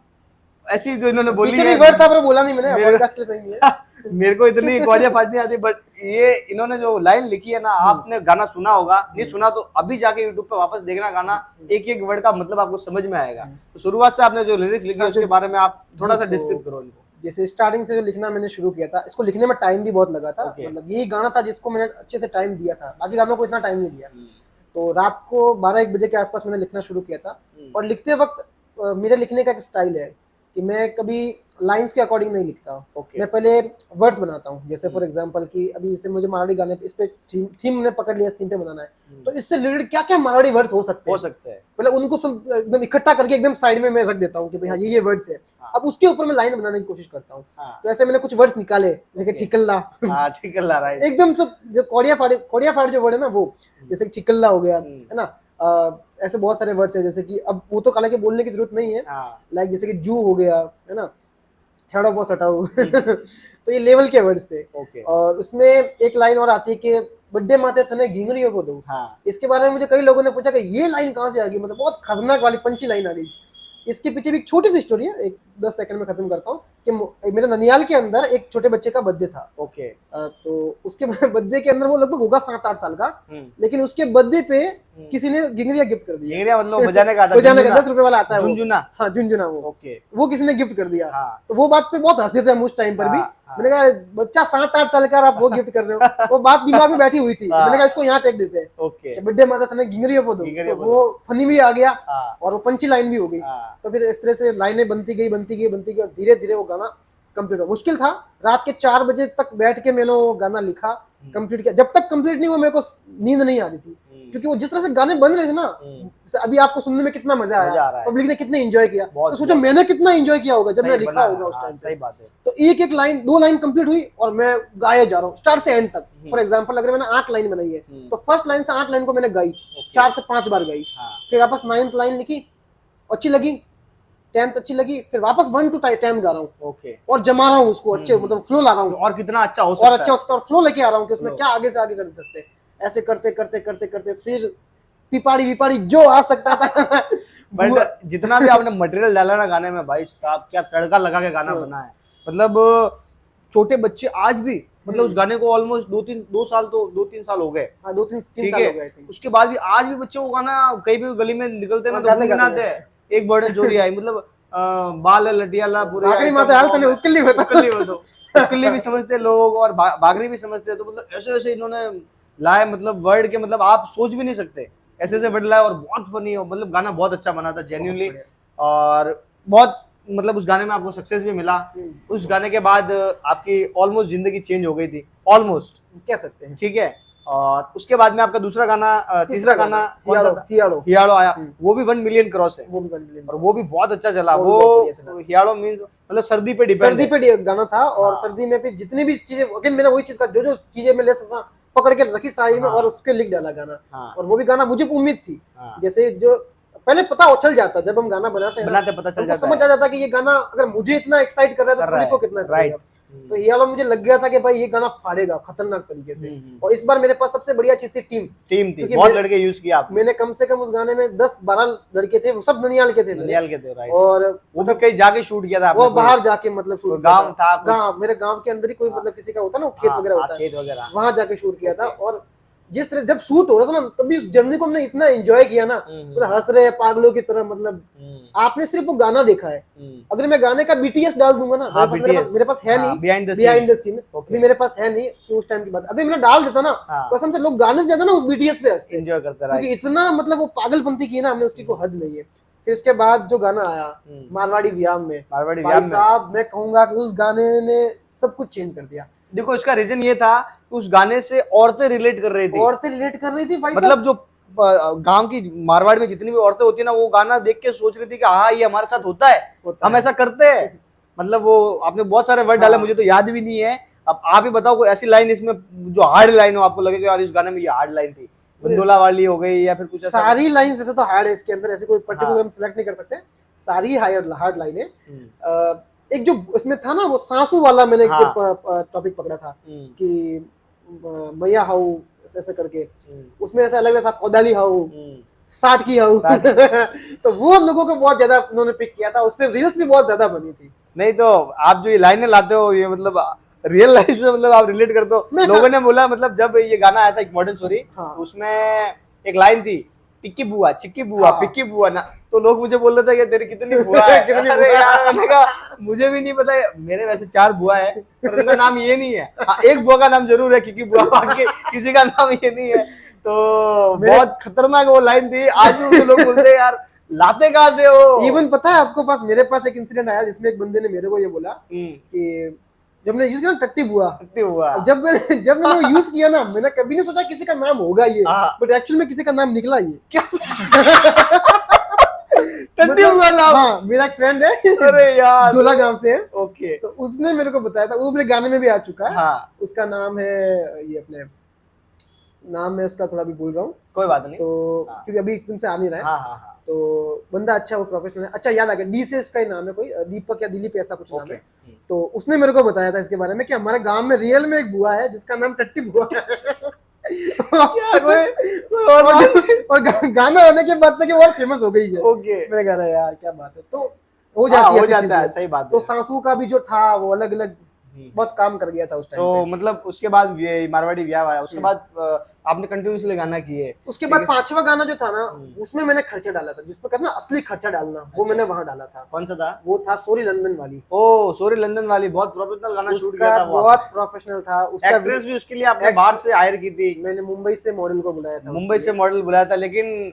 ऐसी जो इन्होंने बोली पीछे है। भी वर्ड था पर बोला नहीं मैंने, पॉडकास्ट के लिए सही नहीं है। मेरे को इतनी क्वाड़िया फाड़ नहीं आती, बट ये इन्होंने जो लाइन लिखी है ना, आपने गाना सुना होगा, नहीं सुना तो अभी जाके यूट्यूब पे वापस देखना गाना, एक एक वर्ड का मतलब आपको समझ में आएगा। तो शुरुआत से आपने जो लिरिक्स लिखी है उसके बारे में आप थोड़ा सा डिस्क्राइब करो इनको। जैसे स्टार्टिंग से जो लिखना मैंने शुरू किया था, इसको लिखने में टाइम भी बहुत लगा था। Okay. मतलब यही गाना था जिसको मैंने अच्छे से टाइम दिया था, बाकी गानों को इतना टाइम नहीं दिया। तो रात को 12-1 बजे के आसपास मैंने लिखना शुरू किया था। और लिखते वक्त मेरे लिखने का एक स्टाइल है कि मैं कभी लाइंस के अकॉर्डिंग नहीं लिखता। Okay. मैं पहले वर्ड्स बनाता हूँ। जैसे फॉर एग्जांपल कि अभी जैसे मुझे मारवाड़ी गाने पे, इस पे थीम ने पकड़ लिया, इस थीम पे बनाना है, तो इससे रिलेटेड क्या क्या मारवाड़ी वर्ड्स हो सकते हैं, पहले उनको सब एकदम इकट्ठा करके एकदम साइड में मैं रख देता हूँ कि भाई हाँ ये वर्ड्स है। अब उसके ऊपर मैं लाइन बनाने की कोशिश करता हूँ। तो ऐसे मैंने कुछ वर्ड्स निकाले, जैसे ठिकल्ला, ठिकल्ला, राइट, एकदम सब जो कौड़िया फाड़ जो वर्ड है ना, वो जैसे ठिकल्ला हो गया, है ना। ऐसे बहुत सारे वर्ड्स है, जैसे कि अब वो तो हालांकि बोलने की जरूरत नहीं है। लाइक जैसे कि जू हो गया, है ना, हेडो बॉस हटाओ। तो ये लेवल के वर्ड्स थे। और उसमें एक लाइन और आती है कि बड्डे माते थने घिंगरियों को दो। इसके बारे में मुझे कई लोगों ने पूछा कि ये लाइन कहाँ से आ गई, मतलब बहुत खतरनाक वाली पंची लाइन आ गई। इसके पीछे भी एक छोटी सी स्टोरी है, एक 10 सेकंड में खत्म करता हूँ कि मेरे ननियाल के अंदर एक छोटे बच्चे का बर्थडे था। तो उसके बर्थडे के अंदर वो लगभग होगा 7-8 साल का, लेकिन उसके बर्थडे पे किसी ने घिंगरिया गिफ्ट कर दिया। घिंगरिया मतलब बजाने का आता है, बजाने का 10 रुपए वाला आता है, झुनझुना। हाँ झुनझुना, वो किसी ने गिफ्ट कर दिया। तो वो बात पे बहुत हंसे थे हम उस टाइम पर भी। मैंने कहा बच्चा 7-8 साल का, आप वो गिफ्ट कर रहे हो। वो बात दिमाग में बैठी हुई थी। मैंने कहा इसको यहाँ टेक देते हैं, बर्थडे माता ने घिंगरिया को दो। तो वो फनी भी आ गया और वो पंची लाइन भी हो गई। तो फिर इस तरह से लाइनें बनती गई और धीरे धीरे वो गाना कंप्लीट हुआ। मुश्किल था, रात के 4 बजे तक बैठ के मैंने वो गाना लिखा, कंप्लीट किया। जब तक कंप्लीट नहीं हुआ मेरे को नींद नहीं आ रही थी, क्योंकि वो जिस तरह से गाने बन रहे थे ना, अभी आपको सुनने में कितना मजा आया, पब्लिक ने कितने एंजॉय किया, तो सोचो मैंने कितना एंजॉय किया होगा जब मैं लिखा होगा उस टाइम। सही बात है। तो एक एक लाइन, 2 लाइन कंप्लीट हुई और मैं गाया जा रहा हूँ स्टार्ट से एंड तक। फॉर एग्जांपल अगर मैंने 8 लाइन बनाई है, तो फर्स्ट लाइन से 8 लाइन को मैंने गाई, 4 से 5 बार गाई। फिर वापस 9th लाइन लिखी, अच्छी लगी, 10th अच्छी लगी, फिर वापस 1 to 10 गा रहा हूँ ओके, और जमा रहा हूँ उसको अच्छे, मतलब फ्लो ला रहा हूँ और कितना अच्छा हो और सकता अच्छा है। उसका फ्लो लेके आ रहा हूँ कि उसमें Flow. क्या आगे से आगे कर सकते हैं। ऐसे करते करते करते करते फिर पिपाड़ी विपाड़ी जो आ सकता था बट जितना भी आपने मटेरियल डाला ना गाने में, भाई साहब क्या तड़का लगा के गाना हाँ। बना है। मतलब छोटे बच्चे आज भी, मतलब उस गाने को ऑलमोस्ट 2-3 साल हो गए, हाँ 2-3 ठीक साल है, हो गए थे। उसके बाद भी आज भी बच्चे वो गाना कहीं भी गली में निकलते हैं ना हाँ, तो गाते गुनगुनाते गाते हैं, एक बर्डन चोरी आई, मतलब बाल लटियाला पूरे भागड़ी आइटम माता हाल बॉम्ब तने है। उकली बता उकली वो तो उकली भी समझते हैं लोग और भागड़ी भी समझते हैं, तो मतलब ऐसे ऐसे इन्होंने लाए, मतलब वर्ड के, मतलब आप सोच भी नहीं सकते ऐसे ऐसे वर्ड लाए, और बहुत फनी हो, मतलब गाना बहुत अच्छा बना था जेन्युइनली, और बहुत मतलब उस गाने में आपको सक्सेस भी मिला। उस गाने के बाद आपकी ऑलमोस्ट जिंदगी चेंज हो गई थी, ऑलमोस्ट, कह सकते हैं। ठीक है। और उसके बाद में आपका दूसरा गाना, तीसरा गाना कौन सा था? हियाड़ो हियाड़ो आया, वो भी 1 मिलियन क्रॉस है, वो भी 1 मिलियन और वो भी बहुत अच्छा चला। वो भी वो बहुत बढ़िया चला। हियाड़ो मींस मतलब सर्दी पे डिपेंड सर्दी है। पे गाना था, और हाँ। सर्दी में भी जितनी भी चीजें, अगेन मैंने वही चीज का जो जो चीजें मैं ले सकता पकड़ के रखी साइड में हाँ। और उसके लिख डाला गाना। हाँ। और वो भी गाना मुझे उम्मीद थी, हाँ। जैसे जो पहले पता चल जाता जब हम गाना बनाते हैं ना, बनाते पता चल हमको जाता समझ है। आ जाता कि ये गाना अगर मुझे इतना एक्साइट कर रहा है कर तो रहा पब्लिक को है, कितना राइट। करेगा। तो ये वाला मुझे लग गया था कि भाई ये गाना फाड़ेगा खतरनाक तरीके से। और इस बार मेरे पास सबसे बढ़िया चीज थी टीम टीम थी, क्योंकि बहुत मैं- लड़के यूज किया आपने, मैंने कम से कम उस गाने में 10-12 लड़के थे, वो सब ननियाल के थे मेरे। ननियाल के थे, राइट। और वो भी कहीं जाके शूट किया था आपने? वो कोई- बाहर जाके मतलब कोई शूट गाँव था कुछ? गांव, मेरे गांव के अंदर ही कोई मतलब किसी का होता है ना, खेत हाँ, वगैरह हाँ, होता है, खेत वगैरह। वहां जाके शूट किया था। और जिस तरह जब शूट हो रहा था ना, तभी उस जर्नी को हमने इतना एंजॉय किया ना, मतलब हंस रहे हैं पागलों की तरह। मतलब आपने सिर्फ वो गाना देखा है, अगर मैं गाने का BTS डाल दूंगा ना, हाँ, मेरे पास है नहीं behind the behind the scene, Okay. अभी मेरे पास है नहीं तो उस टाइम की बात। अगर मैंने डाल देता ना, हाँ। कसम से लोग गाने से ज्यादा ना उस BTS पे हंसते, एंजॉय करते, क्योंकि राइट। इतना मतलब वो पागलपंती की ना हमने, उसकी कोई हद नहीं है। फिर उसके बाद जो गाना आया मारवाड़ी व्याम में, मारवाड़ी भाई व्याम में। साहब मैं कहूंगा कि उस गाने ने सब कुछ चेंज कर दिया। देखो इसका रीजन ये था कि उस गाने से औरतें रिलेट कर रही थी, औरतें रिलेट कर रही थी भाई मतलब जो गांव की मारवाड़ में जितनी भी औरतें होती है ना, वो गाना देख के सोच रही थी कि हाँ ये हमारे साथ होता है, होता हम है। ऐसा करते हैं। मतलब वो आपने बहुत सारे वर्ड डाले, हाँ। मुझे तो याद भी नहीं है। अब आप ही बताओ कोई ऐसी लाइन इसमें जो हार्ड लाइन हो, आपको लगे कि यार इस गाने में ये हार्ड लाइन थी, गंडोला वाली हो गई या फिर कुछ ऐसा। सारी लाइंस वैसे तो हार्ड है इसके अंदर, ऐसे कोई पर्टिकुलर हाँ। हम सिलेक्ट नहीं कर सकते, सारी हार्ड लाइन है। एक जो इसमें था ना वो सांसू वाला, मैंने हाँ। टॉपिक पकड़ा था कि मैया हाउ ऐसे करके, उसमें ऐसा अलग था कोदाली हाउ, 60 की हाउ तो वो लोगों को बहुत ज्यादा उन्होंने पिक किया था, उसपे रील्स भी बहुत ज्यादा बनी थी। नहीं तो आप जो ये लाइनें लाते हो, ये मतलब रियल लाइफ से मतलब आप रिलेट करते हो। मैं- लोगों ने बोला, मतलब जब ये गाना आया था एक मॉडर्न स्टोरी, हाँ। उसमें एक लाइन थी, टिक्की बुआ, चिक्की बुआ, हाँ। पिक्की बुआ ना, तो लोग मुझे बोल रहे थे कि तेरी कितनी बुआ है। कितनी अरे बुआ? यार, मैंने कहा मुझे भी नहीं पता है, मेरे वैसे 4 बुआ है पर उनका नाम ये नहीं है। हाँ, एक बुआ का नाम जरूर है किक्की बुआ, बाकी किसी का नाम ये नहीं है। तो बहुत खतरनाक वो लाइन थी, आज भी उनको लोग बोलते हैं यार लाते कहाँ से हो। इवन पता है आपको पास, मेरे पास एक इंसिडेंट आया जिसमें एक बंदे ने मेरे को ये बोला कि जब मैंने यूज किया ना टट्टी बुआ, कितनी बुआ, जब मैंने वो यूज किया ना, मैंने कभी नहीं सोचा किसी का नाम होगा ये, हाँ। बट एक्चुअल में किसी का नाम निकला ये। टट्टी बुआ नाम। हाँ, मेरा एक फ्रेंड है अरे यार, डोला गांव से है, ओके, तो उसने मेरे को बताया था, वो मेरे गाने में भी आ चुका है। हाँ, उसका नाम है, ये अपने नाम मैं उसका थोड़ा भी भूल रहा हूँ, कोई बात नहीं। तो हाँ। क्योंकि अभी एकदम से आ नहीं रहा है। हाँ, हाँ, हाँ, तो बंदा अच्छा, वो प्रोफेशनल है, अच्छा याद आ गया, डी से उसका ही नाम है, कोई दीपक या दिलीप ऐसा कुछ नाम ओके। है। तो उसने मेरे को बताया था इसके बारे में कि हमारे गांव में रियल में एक बुआ है जिसका नाम टट्टी बुआ है। क्या कोई और और गाना होने के बाद तक और फेमस हो गई है। ओके, मैंने कहा "अरे यार क्या बात है", तो हो हाँ, जाती है हो ऐसी जाता है, चीजें। सही बात तो है। सांसू का भी जो था वो अलग अलग बहुत काम कर गया था उस टाइम तो पे। मतलब उसके बाद ये मारवाड़ी व्याह आया, उसके बाद आपने कंटिन्यूसली गाना किए। उसके बाद 5वां गाना जो था ना, उसमें मैंने खर्चा डाला था, जिसपे कहते हैं ना असली खर्चा डालना, वो मैंने वहां डाला था। कौन सा था? वो था सोरी लंदन वाली। ओ, सोरी लंदन वाली, बहुत प्रोफेशनल गाना शूट उसका किया था वो बहुत आपने। प्रोफेशनल था। उसका एक्ट्रेस भी उसके लिए आपने बाहर से हायर की थी, मैंने मुंबई से मॉडल को बुलाया था, मुंबई से मॉडल बुलाया था, लेकिन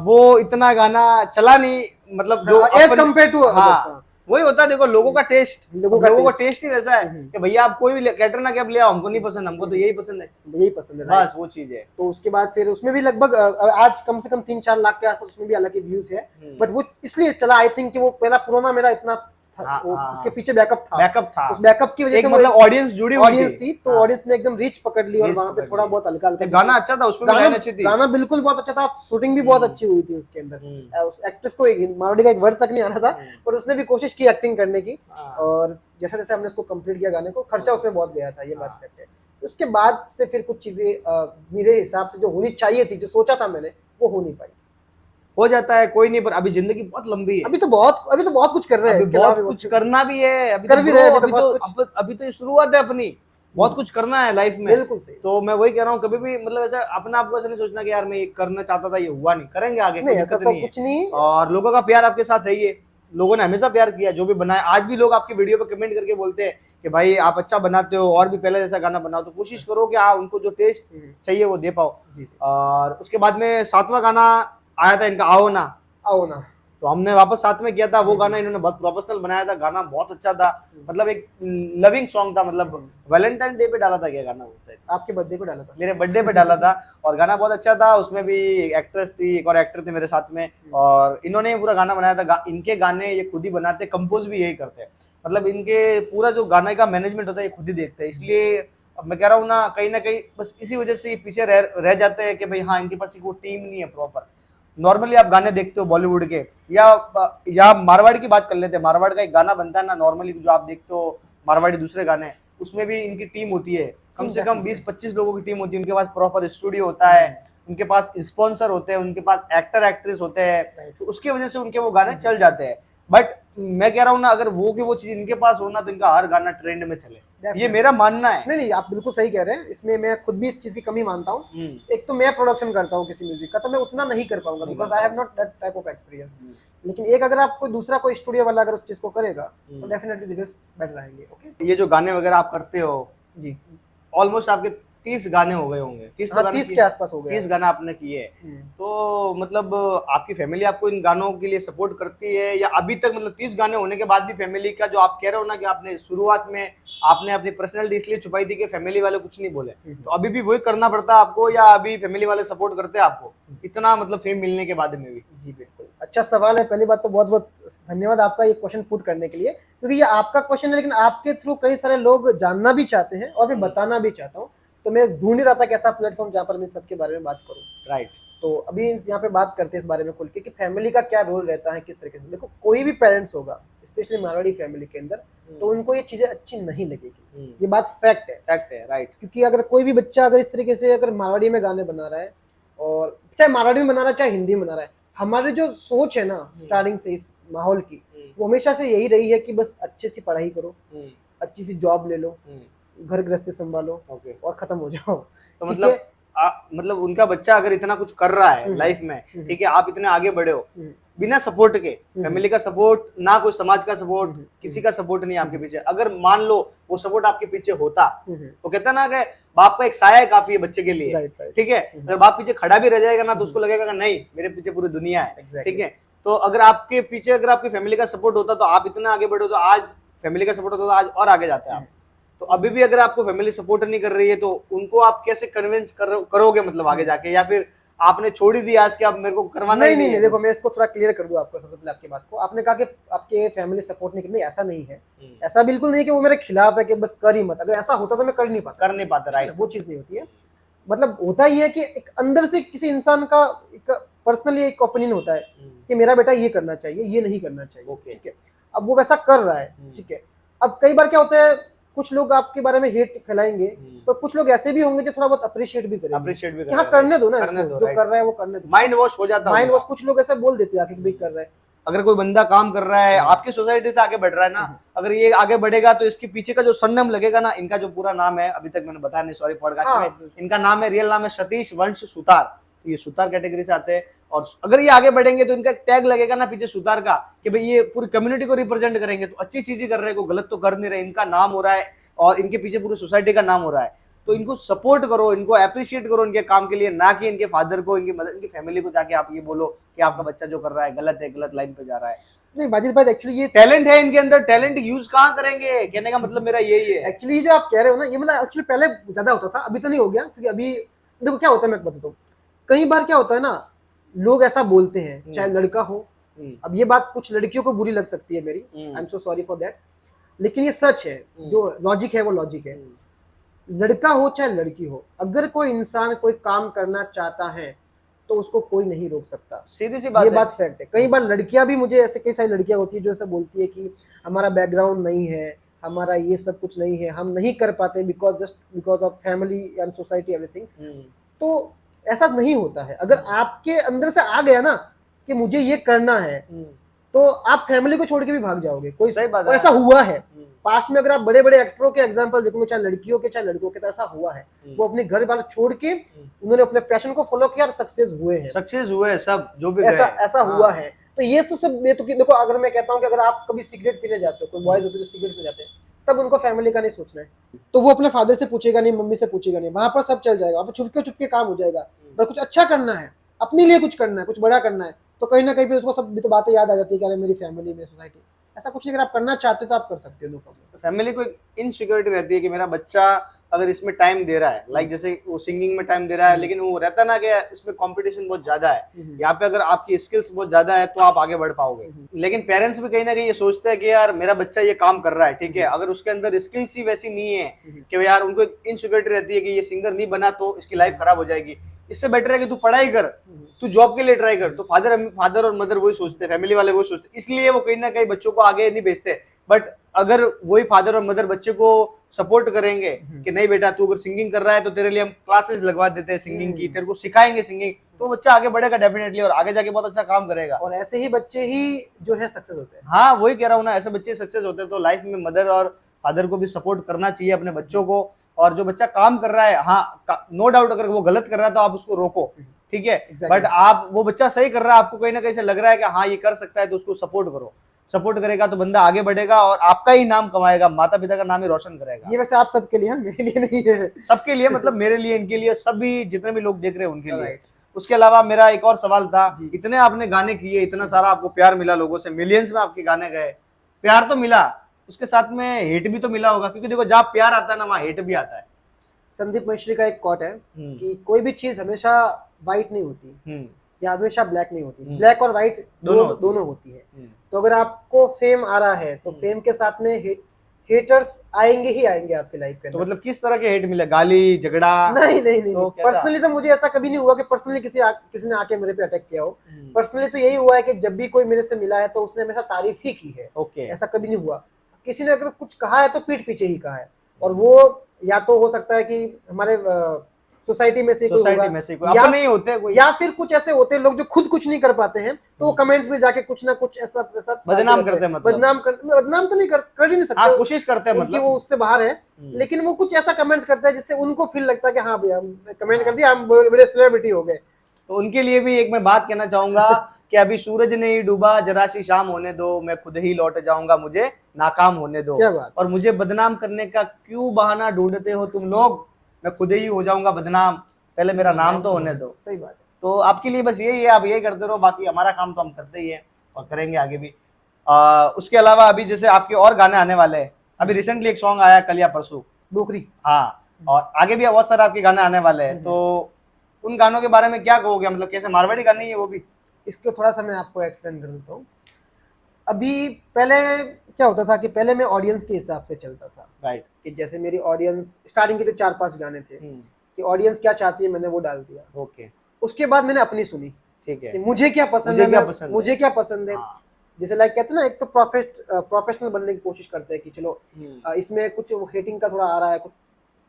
वो इतना गाना चला नहीं, मतलब जो एज अपन- कम्पेयर टू हाँ, वही होता है। देखो लोगों का टेस्ट, लोगों का का टेस्ट ही वैसा है कि भैया आप कोई भी कैटरीना कैफ ले आओ, हमको नहीं पसंद, हमको तो यही पसंद है, यही पसंद है। बस वो चीज है। तो उसके बाद फिर उसमें भी लगभग आज कम से कम 3-4 लाख के आसपास उसमें भी हालांकि व्यूज है, बट वो इसलिए चला आई थिंक कि वो पहला पुराना मेरा इतना था, हाँ, वो हाँ, उसके हाँ। पीछे बैकअप था, बैकअप था, उस बैकअप की वजह एक से वो मतलब ऑडियंस जुड़ी हुई ऑडियंस थी, तो हाँ। ऑडियंस ने एकदम रीच पकड़ ली और रीच वहां पे पकड़ थोड़ा ली। बहुत हल्का हल्का गाना अच्छा था, उसमें भी लाइन अच्छी थी। गाना बिल्कुल बहुत अच्छा था, शूटिंग भी बहुत अच्छी हुई थी उसके अंदर। उस एक्ट्रेस को मारवाड़ी का एक वर्ड तक नहीं आ रहा था, पर उसने भी कोशिश की एक्टिंग करने की, हाँ। और जैसे जैसे हमने उसको कंप्लीट किया गाने को, खर्चा उसमें बहुत गया था, ये बात हाँ। फैक्ट है। तो उसके बाद से फिर कुछ चीजें मेरे हिसाब से जो होनी चाहिए थी, जो सोचा था मैंने, वो हो नहीं पाई। हो जाता है, कोई नहीं, पर अभी जिंदगी बहुत लंबी है, अभी तो बहुत कुछ कर रहे हैं, अभी इसके अलावा बहुत भी कुछ करना भी है, अभी कर तो भी bro, रहे हैं, अभी तो बहुत कुछ। अभी तो ये शुरुआत है अपनी, बहुत कुछ करना है लाइफ में। बिल्कुल सही। तो मैं वही कह रहा हूँ, कभी भी मतलब ऐसा अपने आप को ऐसा नहीं सोचना कि यार मैं ये करना चाहता था, ये हुआ नहीं, करेंगे आगे, कोई नहीं, ऐसा दिक्कत तो नहीं है। कुछ नहीं। और लोगों का प्यार आपके साथ है, ये लोगों ने हमेशा प्यार किया, जो भी बनाए, आज भी लोग आपकी वीडियो पे कमेंट करके बोलते हैं कि भाई आप अच्छा बनाते हो, और भी पहले जैसा गाना बनाओ, तो कोशिश करो कि आप उनको जो टेस्ट चाहिए वो दे पाओ। और उसके बाद में 7वां गाना आया था इनका, आओ ना, आओ ना, तो हमने वापस साथ में किया था, वो गाना इन्होंने बहुत प्रोफेशनल बनाया था, गाना बहुत अच्छा था, मतलब एक लविंग सॉन्ग था, मतलब वैलेंटाइन डे पे डाला था क्या गाना, वो शायद आपके बर्थडे पे डाला था, मेरे बर्थडे पे डाला था, और गाना बहुत अच्छा था। उसमें भी एक्ट्रेस थी, एक और एक्टर थे मेरे साथ में, और इन्होंने पूरा गाना बनाया था। इनके गाने ये खुद ही बनाते, कंपोज भी यही करते हैं, मतलब इनके पूरा जो गाने का मैनेजमेंट होता है ये खुद ही देखते हैं। इसलिए अब मैं कह रहा हूँ ना कहीं बस इसी वजह से ये पीछे रह जाते हैं कि भाई हाँ, इनके पास वो टीम नहीं है प्रॉपर। नॉर्मली आप गाने देखते हो बॉलीवुड के या मारवाड़ी की बात कर लेते हैं, मारवाड़ का एक गाना बनता है ना नॉर्मली, जो आप देखते हो मारवाड़ी दूसरे गाने, उसमें भी इनकी टीम होती है, कम से कम 20-25 लोगों की टीम होती है, उनके पास प्रॉपर स्टूडियो होता है, उनके पास स्पॉन्सर होते हैं, उनके पास एक्टर एक्ट्रेस होते हैं, तो उसकी वजह से उनके वो गाने चल जाते हैं। बट मैं कह रहा हूँ ना, अगर वो चीज इनके पास हो ना, तो इनका हर गाना ट्रेंड में चले, ये मेरा मानना है। नहीं, आप बिल्कुल सही कह रहे हैं, इसमें मैं खुद भी इस चीज की कमी मानता हूँ। एक तो मैं प्रोडक्शन करता हूँ किसी म्यूजिक का, तो मैं उतना नहीं कर पाऊंगा, because I have not that type of experience. लेकिन एक अगर आप कोई स्टूडियो वाला अगर उस चीज को करेगा, तो डेफिनेटली रिजल्ट्स बेटर आएंगे। ओके, ये जो गाने वगैरह आप करते हो जी, ऑलमोस्ट आपके 30 गाने हो गए होंगे, 30 हाँ, 30 के आसपास हो गए, 30 गाना आपने किए। तो मतलब आपकी फैमिली आपको इन गानों के लिए सपोर्ट करती है, या अभी तक मतलब 30 गाने होने के बाद भी फैमिली का जो आप कह रहे हो ना कि आपने शुरुआत में आपने अपनी पर्सनैलिटी इसलिए छुपाई थी कि फैमिली वाले कुछ नहीं बोले, तो अभी भी वही करना पड़ता है आपको, या अभी फैमिली वाले सपोर्ट करते हैं आपको इतना मतलब फेम मिलने के बाद में भी? जी बिल्कुल, अच्छा सवाल है। पहली बात तो बहुत बहुत धन्यवाद आपका ये क्वेश्चन पुट करने के लिए, क्योंकि ये आपका क्वेश्चन है, लेकिन आपके थ्रू कई सारे लोग जानना भी चाहते हैं, और मैं बताना भी चाहता हूँ। तो मैं ढूंढ ही रहा था कैसा प्लेटफॉर्म जहाँ पर मैं सबके बारे में बात करूँ। राइट, तो अभी यहाँ पे बात करते हैं इस बारे में खुल के कि फैमिली का क्या रोल रहता है, किस तरीके से। देखो, कोई भी पेरेंट्स होगा, स्पेशली मारवाड़ी फैमिली के अंदर, तो उनको ये चीजें अच्छी नहीं लगेगी, ये बात फैक्ट है। राइट, क्योंकि अगर कोई भी बच्चा अगर इस तरीके से अगर मारवाड़ी में गाने बना रहा है, और चाहे मारवाड़ी में बना रहा है चाहे हिंदी में बना रहा है, हमारी जो सोच है ना स्टार्टिंग से इस माहौल की, वो हमेशा से यही रही है कि बस अच्छे से पढ़ाई करो, अच्छी सी जॉब ले लो, घर गृहस्थी संभालो, और खत्म हो जाओ। तो मतलब उनका बच्चा अगर इतना कुछ कर रहा है लाइफ में, ठीक है, आप इतने आगे बढ़े हो बिना सपोर्ट के, फैमिली का सपोर्ट ना, कोई समाज का सपोर्ट, किसी का सपोर्ट नहीं आपके पीछे, अगर मान लो वो सपोर्ट आपके पीछे होता, तो कहता ना कि बाप का एक साया है काफी है बच्चे के लिए, ठीक है, अगर बाप पीछे खड़ा भी रह जाएगा ना, तो उसको लगेगा कि नहीं, मेरे पीछे पूरी दुनिया है, ठीक है। तो अगर आपके पीछे अगर आपकी फैमिली का सपोर्ट होता, तो आप इतना आगे बढ़ो, तो आज फैमिली का सपोर्ट होता तो आज और आगे जाते हैं आप। तो अभी भी अगर आपको फैमिली सपोर्ट नहीं कर रही है, तो उनको आप कैसे कन्विंस करोगे, मतलब आगे जाके, या फिर आपने छोड़ ही दिया आज के आप मेरे को करवाना ही नहीं है? देखो, मैं इसको थोड़ा क्लियर कर दूं आपको। सबसे पहले आपकी बात को, आपने कहा कि आपके फैमिली सपोर्ट नहीं करती, ऐसा नहीं है, ऐसा बिल्कुल नहीं है कि वो मेरे खिलाफ है कि बस कर ही मत। अगर ऐसा होता तो मैं कर नहीं पाता, राइट, वो चीज नहीं होती है। मतलब होता ही है कि एक अंदर से किसी इंसान का एक पर्सनली एक ओपिनियन होता है कि मेरा बेटा ये करना चाहिए, ये नहीं करना चाहिए, ठीक है। अब वो वैसा कर रहा है, ठीक है। अब कई बार क्या होता है, कुछ लोग आपके बारे में हेट फैलाएंगे, पर कुछ लोग ऐसे भी होंगे जो थोड़ा बहुत अप्रिशिएट भी करेंगे, हाँ करने दो ना इसको, जो कर रहा है वो करने दो, माइंड वॉश हो जाता है, माइंड वॉश। कुछ लोग ऐसे बोल देते हैं कि भाई कर रहा है। अगर कोई बंदा काम कर रहा है आपकी सोसाइटी से आगे बढ़ रहा है ना, अगर ये आगे बढ़ेगा तो इसके पीछे का जो सरनेम लगेगा ना, इनका जो पूरा नाम है, अभी तक मैंने बताया नहीं, सॉरी, पॉडकास्ट में इनका नाम है, रियल नाम है सतीश वंश सुतार, तो ये सुतार कैटेगरी से आते हैं। और अगर ये आगे बढ़ेंगे तो इनका टैग लगेगा ना पीछे सुतार का, कि भाई ये पूरी कम्युनिटी को रिप्रेजेंट करेंगे, तो अच्छी चीजें कर रहे हैं, कोई गलत तो कर नहीं रहे, इनका नाम हो रहा है और इनके पीछे पूरी सोसाइटी का नाम हो रहा है। तो इनको सपोर्ट करो, इनको अप्रिशिएट करो इनके काम के लिए, ना कि इनके फादर को, इनकी मदद, इनकी फैमिली को जाके आप ये बोलो कि आपका बच्चा जो कर रहा है गलत है, गलत लाइन पे जा रहा है। नहीं माजिद भाई, एक्चुअली ये टैलेंट है इनके अंदर, टैलेंट यूज कहाँ करेंगे, कहने का मतलब मेरा यही है। एक्चुअली जो आप कह रहे हो ना, ये मतलब एक्चुअली पहले ज्यादा होता था, अभी तो नहीं हो गया, क्योंकि अभी देखो क्या होता है, मैं बताता हूँ। कई बार क्या होता है ना, लोग ऐसा बोलते हैं, चाहे लड़का हो अब ये बात कुछ लड़कियों को बुरी लग सकती है मेरी, I am so sorry for that, लेकिन ये सच है, जो लॉजिक है वो लॉजिक है। लड़का हो चाहे लड़की हो, अगर कोई इंसान कोई काम करना चाहता है तो उसको कोई नहीं रोक सकता, सीधी सी बात ये है। बात फैक्ट है। कई बार लड़कियां भी, मुझे ऐसे कई सारी लड़कियां होती है जो ऐसा बोलती है कि हमारा बैकग्राउंड नहीं है, हमारा ये सब कुछ नहीं है, हम नहीं कर पाते because of family and society everything. तो ऐसा नहीं होता है। अगर आपके अंदर से आ गया ना कि मुझे ये करना है, तो आप फैमिली को छोड़ के भी भाग जाओगे। कोई सही बात और है। ऐसा हुआ है पास्ट में। अगर आप बड़े बड़े एक्टरों के एग्जांपल देखोगे, चाहे लड़कियों के चाहे लड़कों के, तो ऐसा हुआ है। वो अपने घर वाले छोड़ के उन्होंने अपने पैशन को फॉलो किया और सक्सेस हुए हैं। सक्सेस हुए सब जो भी ऐसा हुआ है। तो ये तो सब, ये तो देखो, अगर मैं कहता हूँ कि अगर आप कभी सिगरेट पीने जाते हो, कोई बॉयज होते हैं जो सिगरेट पीने जाते हैं, तब उनको फैमिली का नहीं सोचना है। तो वो अपने फादर से पूछेगा नहीं, मम्मी से पूछेगा नहीं, वहां पर सब चल जाएगा, वहां पर छुपके काम हो जाएगा। पर कुछ अच्छा करना है, अपने लिए कुछ करना है, कुछ बड़ा करना है, तो कहीं ना कहीं भी उसको सब बातें याद आ जाती है कि अरे मेरी फैमिली, मेरी सोसाइटी। ऐसा कुछ नहीं, अगर आप करना चाहते हो तो आप कर सकते हो, नो प्रॉब्लम। फैमिली को इनसिक्योरिटी रहती है कि मेरा बच्चा अगर इसमें टाइम दे रहा है, लाइक जैसे वो सिंगिंग में टाइम दे रहा है, लेकिन वो रहता ना कि इसमें कंपटीशन बहुत ज्यादा है, यहाँ पे अगर आपकी स्किल्स बहुत ज्यादा है तो आप आगे बढ़ पाओगे। लेकिन पेरेंट्स भी कहीं ना कहीं ये सोचते हैं कि यार मेरा बच्चा ये काम कर रहा है, ठीक है, अगर उसके अंदर स्किल्स ही वैसी नहीं है कि यार, उनको इनसिक्योरिटी रहती है कि ये सिंगर नहीं बना तो इसकी लाइफ खराब हो जाएगी, इससे बेटर है कि तू पढ़ाई कर, तू जॉब के लिए ट्राई कर। तो फादर और मदर वही सोचते हैं, फैमिली वाले वही सोचते हैं, इसलिए वो कहीं ना कहीं बच्चों को आगे नहीं भेजते। बट अगर वही फादर और मदर बच्चे को सपोर्ट करेंगे कि नहीं बेटा, तू अगर सिंगिंग कर रहा है तो तेरे लिए हम क्लासेस लगवा देते हैं सिंगिंग की, तेरे को सिखाएंगे सिंगिंग, तो बच्चा आगे बढ़ेगा डेफिनेटली और आगे जाके बहुत अच्छा काम करेगा। और ऐसे ही बच्चे ही जो है सक्सेस होते हैं। हाँ, वही कह रहा हूँ ना, ऐसे बच्चे सक्सेस होते हैं। तो लाइफ में मदर और फादर को भी सपोर्ट करना चाहिए अपने बच्चों को। और जो बच्चा काम कर रहा है, हाँ नो डाउट, अगर वो गलत कर रहा है तो आप उसको रोको, ठीक है, बट आप, वो बच्चा सही कर रहा है, आपको कहीं ना कहीं से लग रहा है कि हाँ ये कर सकता है, तो उसको सपोर्ट करो। सपोर्ट करेगा तो बंदा आगे बढ़ेगा और आपका ही नाम कमाएगा, माता पिता का नाम ही रोशन करेगा। ये वैसे आप सबके लिए, मेरे लिए नहीं है। सबके लिए, मतलब मेरे लिए, इनके लिए, सभी जितने भी लोग देख रहे हैं उनके लिए। उसके अलावा मेरा एक और सवाल था, इतने आपने गाने किए, इतना सारा आपको प्यार मिला लोगों से, मिलियंस में आपके गाने गए, प्यार तो मिला, उसके साथ में हेट भी तो मिला होगा, क्योंकि देखो जहाँ प्यार आता है ना वहाँ हेट भी आता है। संदीप मिश्री का एक कोट है कि कोई भी चीज हमेशा वाइट नहीं होती या हमेशा ब्लैक नहीं होती, ब्लैक और व्हाइट दोनों होती है। तो अगर आपको फेम आ रहा है तो फेम के साथ में हेटर्स आएंगे ही आएंगे आपकी लाइफ के अंदर। तो मतलब किस तरह के हेट मिले, गाली, झगड़ा? नहीं पर्सनली तो मुझे ऐसा कभी नहीं हुआ कि पर्सनली किसी ने आके मेरे पे अटैक किया हो। पर्सनली तो यही हुआ है कि जब भी कोई मेरे से मिला है तो उसने हमेशा तारीफ ही की है। ऐसा कभी नहीं हुआ। किसी ने अगर कुछ कहा है तो पीठ पीछे ही कहा है, और वो या तो हो सकता है कि हमारे सोसाइटी में से कोई होगा, या नहीं होते कोई, या फिर कुछ ऐसे होते हैं लोग जो खुद कुछ नहीं कर पाते हैं, तो वो कमेंट्स में जाके कुछ ना कुछ ऐसा बदनाम करते हैं। मतलब बदनाम तो नहीं कर ही नहीं सकते, कोशिश करते हैं, मतलब वो उससे बाहर है, लेकिन वो कुछ ऐसा कमेंट्स करते हैं जिससे उनको फील लगता है कि हाँ भैया कमेंट कर दिया, हम बड़े सेलिब्रिटी हो गए। तो उनके लिए भी एक मैं बात कहना चाहूंगा कि अभी सूरज नहीं डूबा, जरा सी शाम होने दो, मैं खुद ही लौट जाऊंगा, मुझे नाकाम होने दो। क्या बात। और मुझे बदनाम करने का क्यों बहाना ढूंढते हो तुम लोग, मैं खुद ही हो जाऊंगा बदनाम, पहले मेरा नाम तो होने दो। सही बात है। तो आपके लिए बस यही है, आप यही करते रहो, बाकी हमारा काम तो हम करते ही है और करेंगे आगे भी। उसके अलावा अभी जैसे आपके और गाने आने वाले हैं, अभी रिसेंटली एक सॉन्ग आया कल या परसों, डोकरी, हाँ, और आगे भी बहुत सारे आपके गाने आने वाले हैं, तो उन गानों के बारे में क्या कहोगे, मतलब कैसे मारवाड़ी गाने है वो भी? इसको थोड़ा सा मैं आपको एक्सप्लेन कर देता हूँ। अभी पहले क्या होता था कि पहले मैं ऑडियंस के हिसाब से चलता था, राइट, कि जैसे मेरी ऑडियंस स्टार्टिंग के जो 4-5 गाने थे कि ऑडियंस क्या चाहती है मैंने वो डाल दिया, ओके। उसके बाद मैंने अपनी सुनी, ठीक है, कि मुझे क्या पसंद है, मुझे क्या पसंद है। जैसे लाइक कहते हैं ना, एक तो प्रोफेशनल बनने की कोशिश करते हैं कि चलो इसमें कुछ हेटिंग का थोड़ा आ रहा है कुछ,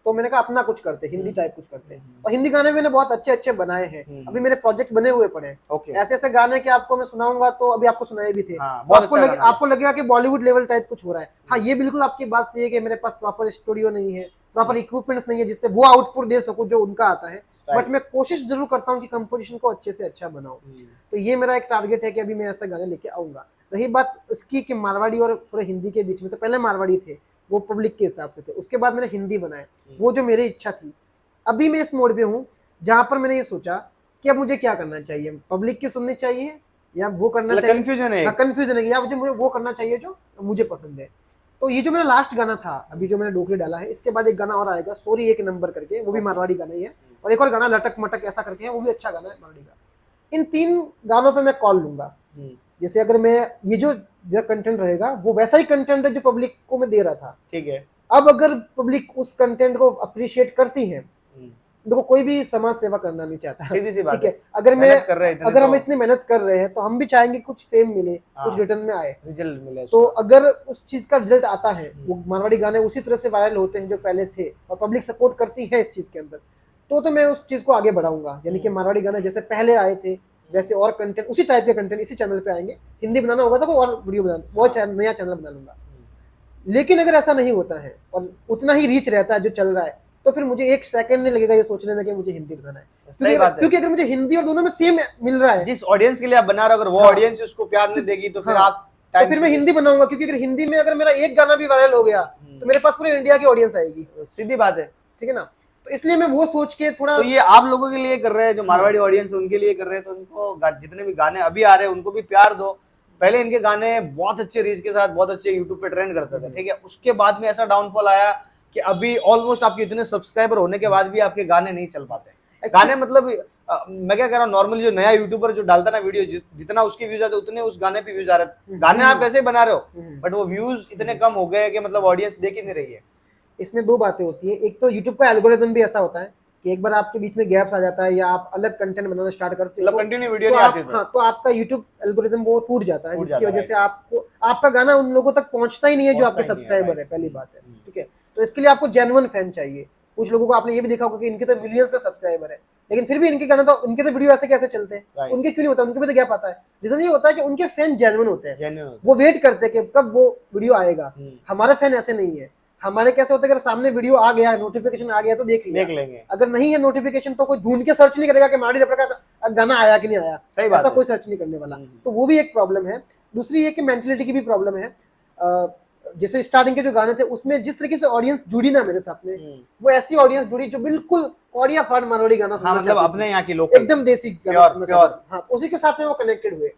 तो मैंने कहा अपना कुछ करते, हिंदी टाइप कुछ करते हैं, और हिंदी गाने मैंने बहुत अच्छे अच्छे बनाए हैं, अभी मेरे प्रोजेक्ट बने हुए पड़े हैं। ऐसे ऐसे गाने के आपको मैं सुनाऊंगा, तो अभी आपको सुनाए भी थे, आपको लगेगा कि बॉलीवुड लेवल टाइप कुछ हो रहा है। हाँ, ये बिल्कुल आपकी बात सही है कि मेरे पास प्रॉपर स्टूडियो नहीं है, प्रॉपर इक्विपमेंट्स नहीं है जिससे वो आउटपुट दे सकूं जो उनका आता है, बट मैं कोशिश जरूर करता हूँ कि कंपोजिशन को अच्छे से अच्छा बनाऊं। तो ये मेरा एक टारगेट है कि अभी मैं ऐसे गाने लेके आऊंगा। रही बात उसकी कि मारवाड़ी और थोड़े हिंदी के बीच में, तो पहले मारवाड़ी थे, वो पब्लिक के हिसाब से थे, उसके बाद मैंने हिंदी बनाए, वो जो मेरी इच्छा थी। अभी मैं इस मोड पे हूँ जहां पर मैंने ये सोचा कि अब मुझे क्या करना चाहिए, पब्लिक की सुननी चाहिए या वो करना चाहिए, कंफ्यूजन है, या मुझे वो करना चाहिए जो मुझे पसंद है। तो ये जो मेरा लास्ट गाना था अभी जो मैंने डोकरी डाला है, इसके बाद एक गाना और आएगा सॉरी एक नंबर करके, वो भी मारवाड़ी गाना ही है, और एक और गाना लटक मटक ऐसा करके है, वो भी अच्छा गाना है मारवाड़ी का। इन 3 गानों पे मैं कॉल लूंगा जैसे अगर मैं ये जो कंटेंट रहेगा वो वैसा ही कंटेंट है जो पब्लिक को मैं दे रहा था। ठीक है। अब अगर पब्लिक उस कंटेंट को अप्रिशिएट करती है, हम्म, देखो कोई भी समाज सेवा करना नहीं चाहता, सीधी सी बात ठीक है। अगर मैं मेहनत कर रहे हैं इतने अगर हम तो इतनी मेहनत कर रहे हैं तो हम भी चाहेंगे कुछ फेम मिले, हाँ। कुछ रिटर्न में आए। रिजल्ट मिले तो उसका। अगर उस चीज का रिजल्ट आता है, वो मारवाड़ी गाने उसी तरह से वायरल होते हैं जो पहले थे और पब्लिक सपोर्ट करती है इस चीज के अंदर, तो मैं उस चीज को आगे बढ़ाऊंगा। यानी कि मारवाड़ी गाने जैसे पहले आए थे वैसे और कंटेंट, उसी टाइप के कंटेंट इसी चैनल पे आएंगे। हिंदी बनाना होगा तो वो और वीडियो बना, वो नया चैनल बना लूंगा। लेकिन अगर ऐसा नहीं होता है और उतना ही रीच रहता है जो चल रहा है, तो फिर मुझे एक सेकंड नहीं लगेगा ये सोचने में कि मुझे हिंदी बनाना है। सही बात है। क्योंकि अगर मुझे हिंदी और दोनों में सेम मिल रहा है, जिस ऑडियंस के लिए आप बना रहे हो, अगर वो हाँ। ऑडियंस उसको प्यार नहीं देगी तो फिर हाँ। आप तो फिर मैं हिंदी बनाऊंगा। क्योंकि अगर हिंदी में अगर मेरा एक गाना भी वायरल हो गया तो मेरे पास पूरे इंडिया की ऑडियंस आएगी। सीधी बात है। ठीक है ना। तो इसलिए मैं वो सोच के थोड़ा, तो ये आप लोगों के लिए कर रहे हैं, जो मारवाड़ी ऑडियंस है उनके लिए कर रहे हैं, तो उनको जितने भी गाने अभी आ रहे हैं उनको भी प्यार दो। पहले इनके गाने बहुत अच्छे रीच के साथ बहुत अच्छे यूट्यूब पे ट्रेंड करते थे, ठीक है। उसके बाद में ऐसा डाउनफॉल आया कि अभी ऑलमोस्ट आपके इतने सब्सक्राइबर होने के बाद भी आपके गाने नहीं चल पाते। गाने मतलब मैं क्या कह रहा हूँ, नॉर्मली जो नया यूट्यूबर जो डालता ना वीडियो, जितना उसके व्यूज आते उतने उस गाने पे व्यूज आ रहे हैं। गाने आप वैसे ही बना रहे हो बट वो व्यूज इतने कम हो गए कि मतलब ऑडियंस देख ही नहीं रही है। इसमें दो बातें होती है। एक तो यूट्यूब का एल्गोरिथम भी ऐसा होता है कि एक बार आपके बीच में गैप्स आ जाता है या आप अलग कंटेंट बनाना स्टार्ट करते हो, मतलब कंटिन्यू वीडियो तो नहीं आप, आती हाँ, तो आपका यूट्यूब एल्गोरिथम वो टूट जाता है, टूट जिसकी जाता वजह है, से आपको आपका गाना उन लोगों तक पहुंचता ही नहीं है जो आपके पहुंचता ही नहीं है, सब्सक्राइबर है। राइट। पहली बात है, ठीक है। तो इसके लिए आपको जेन्युइन फैन चाहिए। कुछ लोगों को आपने ये भी देखा होगा कि इनके तो मिलियंस पे सब्सक्राइबर है, लेकिन फिर भी इनके गाना तो, इनके तो वीडियो ऐसे कैसे चलते हैं, Right. उनके क्यों नहीं होता? उनके भी तो क्या पता है। रीजन ये होता है कि उनके फैन जेन्युइन होते हैं, Genuine। वो वेट करते हैं कि कब वो वीडियो आएगा। हमारे फैन ऐसे नहीं है। हमारे कैसे होता है, अगर सामने वीडियो आ गया, नोटिफिकेशन आ गया तो देख लेंगे। अगर नहीं है नोटिफिकेशन तो कोई ढूंढ के सर्च नहीं करेगा कि मारवाड़ी रैपर का गाना आया कि नहीं आया। सही बात ऐसा है। कोई सर्च नहीं करने वाला। तो वो भी एक प्रॉब्लम है। दूसरी ये कि मेंटलिटी की भी प्रॉब्लम है। जैसे स्टार्टिंग के जो गाने थे उसमें जिस तरीके से ऑडियंस जुड़ी ना मेरे साथ में, वो ऐसी ऑडियंस जुड़ी जो बिल्कुल कोडिया फाड़ मारवाड़ी गाना सुनना मतलब चाहती अपने थी। यहाँ की लोकल एकदम देसी गाना Pure, सुनना pure। चाहती थी। हाँ, उसी के साथ में वो कनेक्टेड हुए।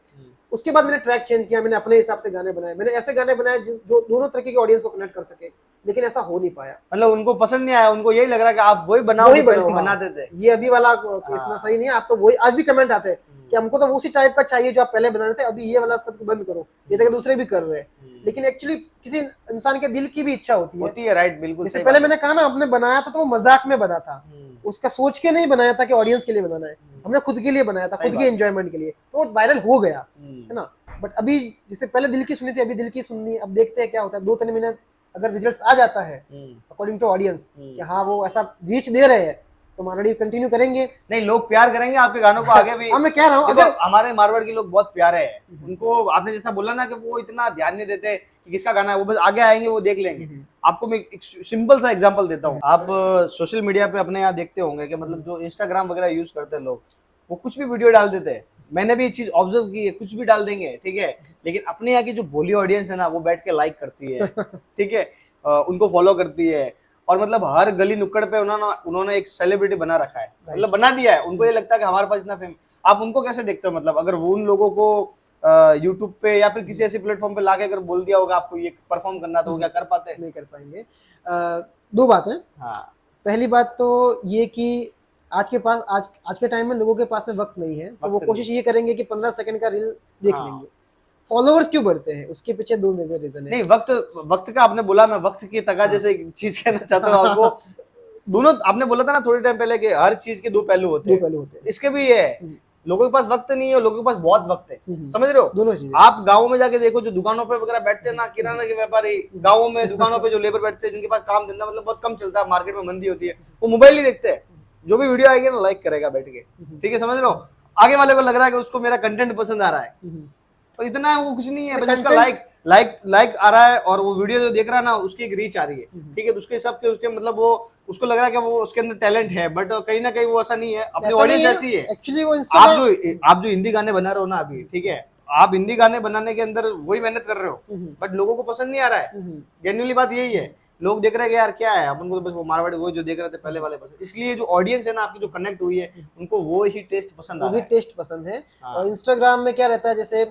उसके बाद मैंने ट्रैक चेंज किया, मैंने अपने हिसाब से गाने बनाए, मैंने ऐसे गाने बनाए जो दोनों तरह की ऑडियंस को कनेक्ट कर सके, लेकिन ऐसा हो नहीं पाया। मतलब उनको पसंद नहीं आया, उनको यही लग रहा है कि आप वही बनाओ, वही जो पहले बनाओ, हाँ। बनाते थे। ये अभी वाला इतना सही नहीं है। आप तो वही, आज भी कमेंट आते हैं कि हमको तो उसी टाइप का चाहिए जो आप पहले बना रहे थे, अभी ये वाला सब बंद करो। ये तो दूसरे भी कर रहे हैं, लेकिन एक्चुअली किसी इंसान के दिल की भी इच्छा होती है। राइट, बिल्कुल जैसे सही पहले बात मैंने कहा ना, आपने बनाया था तो वो मजाक में बना था, उसका सोच के नहीं बनाया था कि ऑडियंस के लिए बनाना है। हमने खुद के लिए बनाया था, सही खुद के बात। एंजॉयमेंट के लिए, तो वो वायरल हो गया, है ना। बट अभी जैसे पहले दिल की सुनी थी, अभी दिल की सुननी, अब देखते हैं क्या होता है। 2-3 महीने अगर रिजल्ट्स आ जाता है अकॉर्डिंग टू ऑडियंस कि हाँ वो ऐसा रीच दे रहे हैं, तो मारवाड़ी कंटिन्यू करेंगे। नहीं, लोग प्यार करेंगे आपके गानों को आगे भी। हाँ, मैं कह रहा हूँ, देखो, अगर हमारे मारवाड़ के लोग बहुत प्यारे हैं। उनको आपने जैसा बोला ना कि वो इतना ध्यान नहीं देते कि किसका गाना है, वो बस आगे आएंगे, वो देख लेंगे। आपको मैं एक सिंपल सा एग्जांपल देता हूँ। आप सोशल मीडिया पे अपने यहाँ देखते होंगे कि मतलब जो इंस्टाग्राम वगैरह यूज करते हैं लोग, वो कुछ भी वीडियो डाल देते हैं। मैंने भी ये चीज ऑब्जर्व की है, कुछ भी डाल देंगे, ठीक है। लेकिन अपने यहाँ की जो बोली ऑडियंस है ना, वो बैठ के लाइक करती है, ठीक है, उनको फॉलो करती है। और मतलब हर गली नुक्कड़ पे उन्होंने एक सेलिब्रिटी बना रखा है, मतलब बना दिया है। उनको ये लगता है कि हमारे पास इतना फेम। आप उनको कैसे देखते हो? मतलब अगर वो उन लोगों को यूट्यूब पे या फिर किसी ऐसे प्लेटफॉर्म पे लाके अगर बोल दिया होगा आपको ये परफॉर्म करना, तो वो क्या कर पाते? नहीं कर पाएंगे। दो बातें। हाँ, पहली बात तो ये कि आज के टाइम में लोगों के पास में वक्त नहीं है, तो वो कोशिश ये करेंगे कि 15 सेकंड का रील देख लेंगे। फॉलोअर्स क्यों बढ़ते हैं, उसके पीछे दो मेजर रीजन है। नहीं, वक्त का आपने बोला, मैं वक्त की तकाजे से एक चीज कहना चाहता हूँ आपको। दोनों आपने बोला था ना थोड़ी टाइम पहले कि हर चीज के दो पहलू होते हैं। इसके भी है, लोगों के पास वक्त नहीं है, लोगों के पास बहुत वक्त है। समझ रहे हो? दोनों चीजें। आप गाँव में जाके देखो, जो दुकानों पे वगैरह बैठते हैं ना, किराना के व्यापारी, गाँवों में दुकानों पे जो लेबर बैठते हैं, जिनके पास काम धंधा मतलब बहुत कम चलता है, मार्केट में मंदी होती है, वो मोबाइल ही देखते हैं। जो भी वीडियो आएगी ना, लाइक करेगा बैठ के, ठीक है, समझ रहे हो? आगे वाले को लग रहा है कि उसको मेरा कंटेंट पसंद आ रहा है, तो इतना वो कुछ नहीं है, बस उसका लाइक आ रहा है, और वो वीडियो जो देख रहा है ना, उसकी एक रीच आ रही है, ठीक है। तो उसके हिसाब से उसके मतलब वो उसको लग रहा है कि वो उसके अंदर टैलेंट है, बट कहीं ना कहीं वो ऐसा नहीं है। अपनी ऑडियंस ऐसी है। एक्चुअली वो आप जो हिंदी गाने बना रहे हो ना अभी, ठीक है, आप हिंदी गाने बनाने के अंदर वही मेहनत कर रहे हो, बट लोगों को पसंद नहीं आ रहा है। जेन्युइनली बात यही है, लोग देख रहे हैं कि यार क्या है, अपन को तो बस वो मारवाड़ी वो जो देख रहे थे पहले वाले पसंद। इसलिए जो ऑडियंस है ना आपकी, जो कनेक्ट हुई है, उनको वो ही टेस्ट पसंद आ रहा है। टेस्ट पसंद है। और इंस्टाग्राम में क्या रहता है, जैसे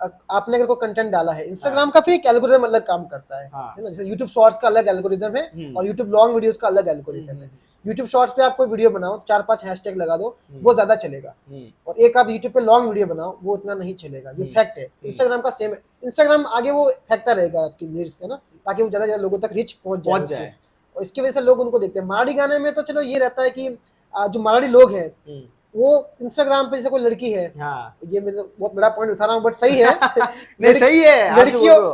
आपने अगर कोई कंटेंट डाला है, इंस्टाग्राम का फिर एक एल्गोरिदम अलग काम करता है हाँ। है ना। जैसे यूट्यूब शॉर्ट्स का अलग एल्गोरिदम है और यूट्यूब लॉन्ग वीडियोस का अलग एल्गोरिदम है। यूट्यूब शॉर्ट्स पे आप कोई वीडियो बनाओ, 4-5 हैशटैग लगा दो, वो ज्यादा चलेगा, और एक आप यूट्यूब पे लॉन्ग वीडियो बनाओ, वो उतना नहीं चलेगा। ये फैक्ट है। इंस्टाग्राम का सेम है, इंस्टाग्राम आगे वो फेंकता रहेगा आपकी रील्स, है ना, ताकि वो ज्यादा ज्यादा लोगों तक रीच पहुंच जाए। और इसकी वजह से लोग उनको देखते हैं। मराठी गाने में तो चलो ये रहता है कि जो मराठी लोग हैं वो इंस्टाग्राम पे, जैसे कोई लड़की है, हाँ। ये मैं बहुत बड़ा पॉइंट उठा रहा हूँ, बट सही है नहीं सही है,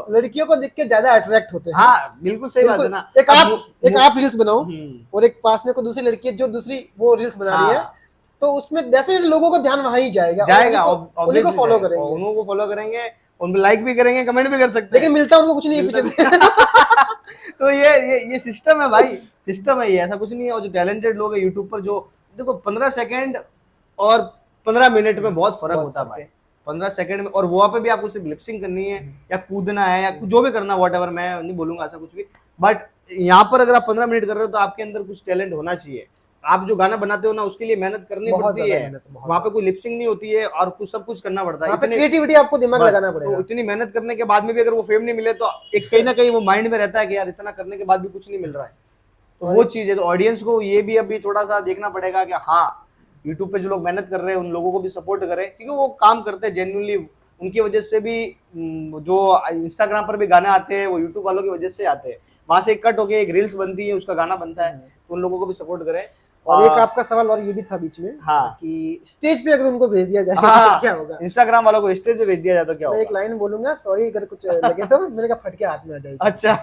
लड़कियों को देख के ज्यादा अट्रैक्ट होते हैं। हाँ बिल्कुल सही बात है ना। एक आप रील्स बनाओ और एक पास में कोई दूसरी लड़की है जो दूसरी वो रील्स बना रही है, तो उसमें डेफिनेटली लोगों का ध्यान वहां ही जाएगा, उन्हीं को फॉलो करेंगे, उन्हों को फॉलो करेंगे, उनको लाइक भी करेंगे, कमेंट भी कर सकते हैं, लेकिन मिलता उनको कुछ नहीं है पीछे से। तो ये सिस्टम है भाई, सिस्टम है ये, ऐसा कुछ नहीं है। और जो टैलेंटेड लोग है यूट्यूब पर, जो देखो 15 सेकंड और 15 मिनट में बहुत फर्क होता है भाई। 15 सेकंड में, और वहां पे भी आपको सिर्फ लिपसिंग करनी है या कूदना है या जो भी करना, व्हाटएवर, मैं नहीं बोलूंगा ऐसा कुछ भी, बट यहाँ पर अगर आप 15 मिनट कर रहे हो तो आपके अंदर कुछ टैलेंट होना चाहिए। आप जो गाना बनाते हो ना, उसके लिए मेहनत करनी पड़ती है, वहाँ पे कोई लिपसिंग नहीं होती है और कुछ सब कुछ करना पड़ता है, क्रिएटिविटी आपको दिमाग लगाना पड़ेगा। तो इतनी मेहनत करने के बाद में भी अगर वो फेम नहीं मिले तो एक कहीं ना कहीं वो माइंड में रहता है कि यार इतना करने के बाद भी कुछ नहीं मिल रहा है, तो वो चीज है। तो ऑडियंस को ये भी अभी थोड़ा सा देखना पड़ेगा कि हाँ, यूट्यूब पे जो लोग मेहनत कर रहे हैं उन लोगों को भी सपोर्ट करें, क्योंकि वो काम करते हैं जेन्युइनली। उनकी वजह से भी जो इंस्टाग्राम पर भी गाने आते हैं वो यूट्यूब वालों की वजह से आते हैं, वहां से कट होके एक रील्स बनती है, उसका गाना बनता है, तो उन लोगों को भी सपोर्ट करें। और एक आपका सवाल और ये भी था बीच में, हाँ, कि स्टेज पे अगर उनको भेज दिया जाए तो क्या होगा? इंस्टाग्राम वालों को स्टेज पे भेज दिया जाए तो क्या होगा? मैं एक लाइन बोलूंगा, सॉरी अगर कुछ लगे तो, मैंने कहा फट के हाथ में आ जाएगी। अच्छा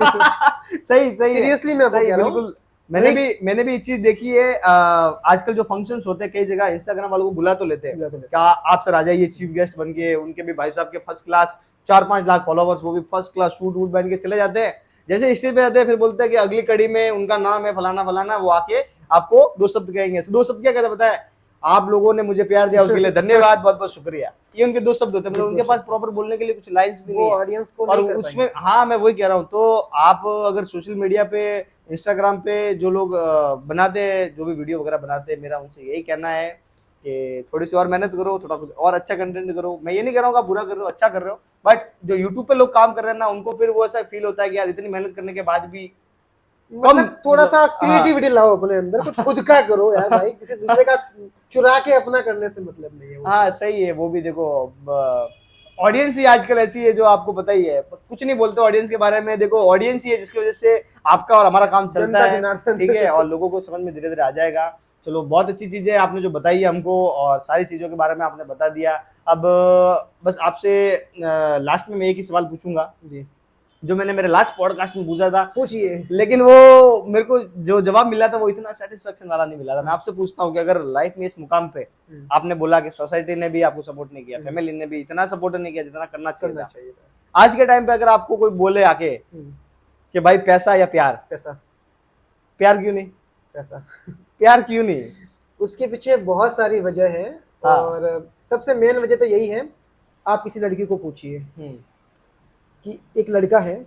सही सीरियसली मैं सही है, बिल्कुल। मैंने भी ये चीज देखी है। आजकल जो फंक्शंस होते हैं कई जगह इंस्टाग्राम वालों को बुला तो लेते हैं, क्या आप सर आ जाइए चीफ गेस्ट बन के, उनके भी भाई साहब के फर्स्ट क्लास 4-5 लाख फॉलोवर्स, वो भी फर्स्ट क्लास सूट वूट बन के चले जाते हैं। जैसे स्टेज पे जाते हैं फिर बोलते हैं कि अगली कड़ी में उनका नाम है फलाना फलाना, वो आके आपको 2 शब्द कहेंगे। 2 शब्द क्या कहते पता है? आप लोगों ने मुझे प्यार दिया उसके लिए धन्यवाद, बहुत बहुत शुक्रिया। ये उनके 2 शब्द होते हैं, मतलब उनके पास प्रॉपर बोलने के लिए कुछ लाइंस भी नहीं है ऑडियंस को, और उसमें, हाँ मैं वही कह रहा हूँ। तो आप अगर सोशल मीडिया पे, इंस्टाग्राम पे जो लोग बनाते हैं, जो भी वीडियो वगैरह बनाते हैं, मेरा उनसे यही कहना है कि थोड़ी सी और मेहनत करो, थोड़ा कुछ और अच्छा कंटेंट करो। मैं ये नहीं कर रहा हूँ बुरा कर रहे हो, अच्छा कर रहे हो, बट जो यूट्यूब पे लोग काम कर रहे हैं ना, उनको फिर वो ऐसा फील होता है कि यार इतनी मेहनत करने के बाद भी मतलब थोड़ा सा क्रिएटिविटी लाओ अपने अंदर, कुछ खुद का करो यार भाई, किसी दूसरे का चुरा के अपना करने से मतलब नहीं है। हाँ सही है, वो भी देखो ऑडियंस ही आजकल ऐसी है जो आपको पता ही है, कुछ नहीं बोलते ऑडियंस के बारे में। देखो ऑडियंस ही है जिसकी वजह से आपका और हमारा काम चलता है, ठीक है, और लोगों को समझ में धीरे धीरे आ जाएगा। चलो बहुत अच्छी चीज है आपने जो बताई है हमको, और सारी चीजों के बारे में आपने बता दिया। अब बस आपसे लास्ट में मैं एक ही सवाल पूछूंगा जी, जो मैंने मेरे लास्ट पॉडकास्ट में पूछा था, पूछिए, लेकिन वो मेरे को जो जवाब मिला था वो इतना सेटिस्फेक्शन वाला नहीं मिला था। मैं आपसे पूछता हूँ कि अगर लाइफ में इस मुकाम पे आपने बोला कि सोसाइटी ने भी आपको सपोर्ट नहीं किया, फैमिली ने भी इतना सपोर्ट नहीं किया जितना करना चाहिए था, आज के टाइम पे अगर आपको कोई बोले आके कि भाई पैसा या प्यार, प्यार क्यों नहीं, प्यार क्यों नहीं? उसके पीछे बहुत सारी वजह है। हाँ। और सबसे मेन वजह तो यही है, आप किसी लड़की को पूछिए कि एक लड़का है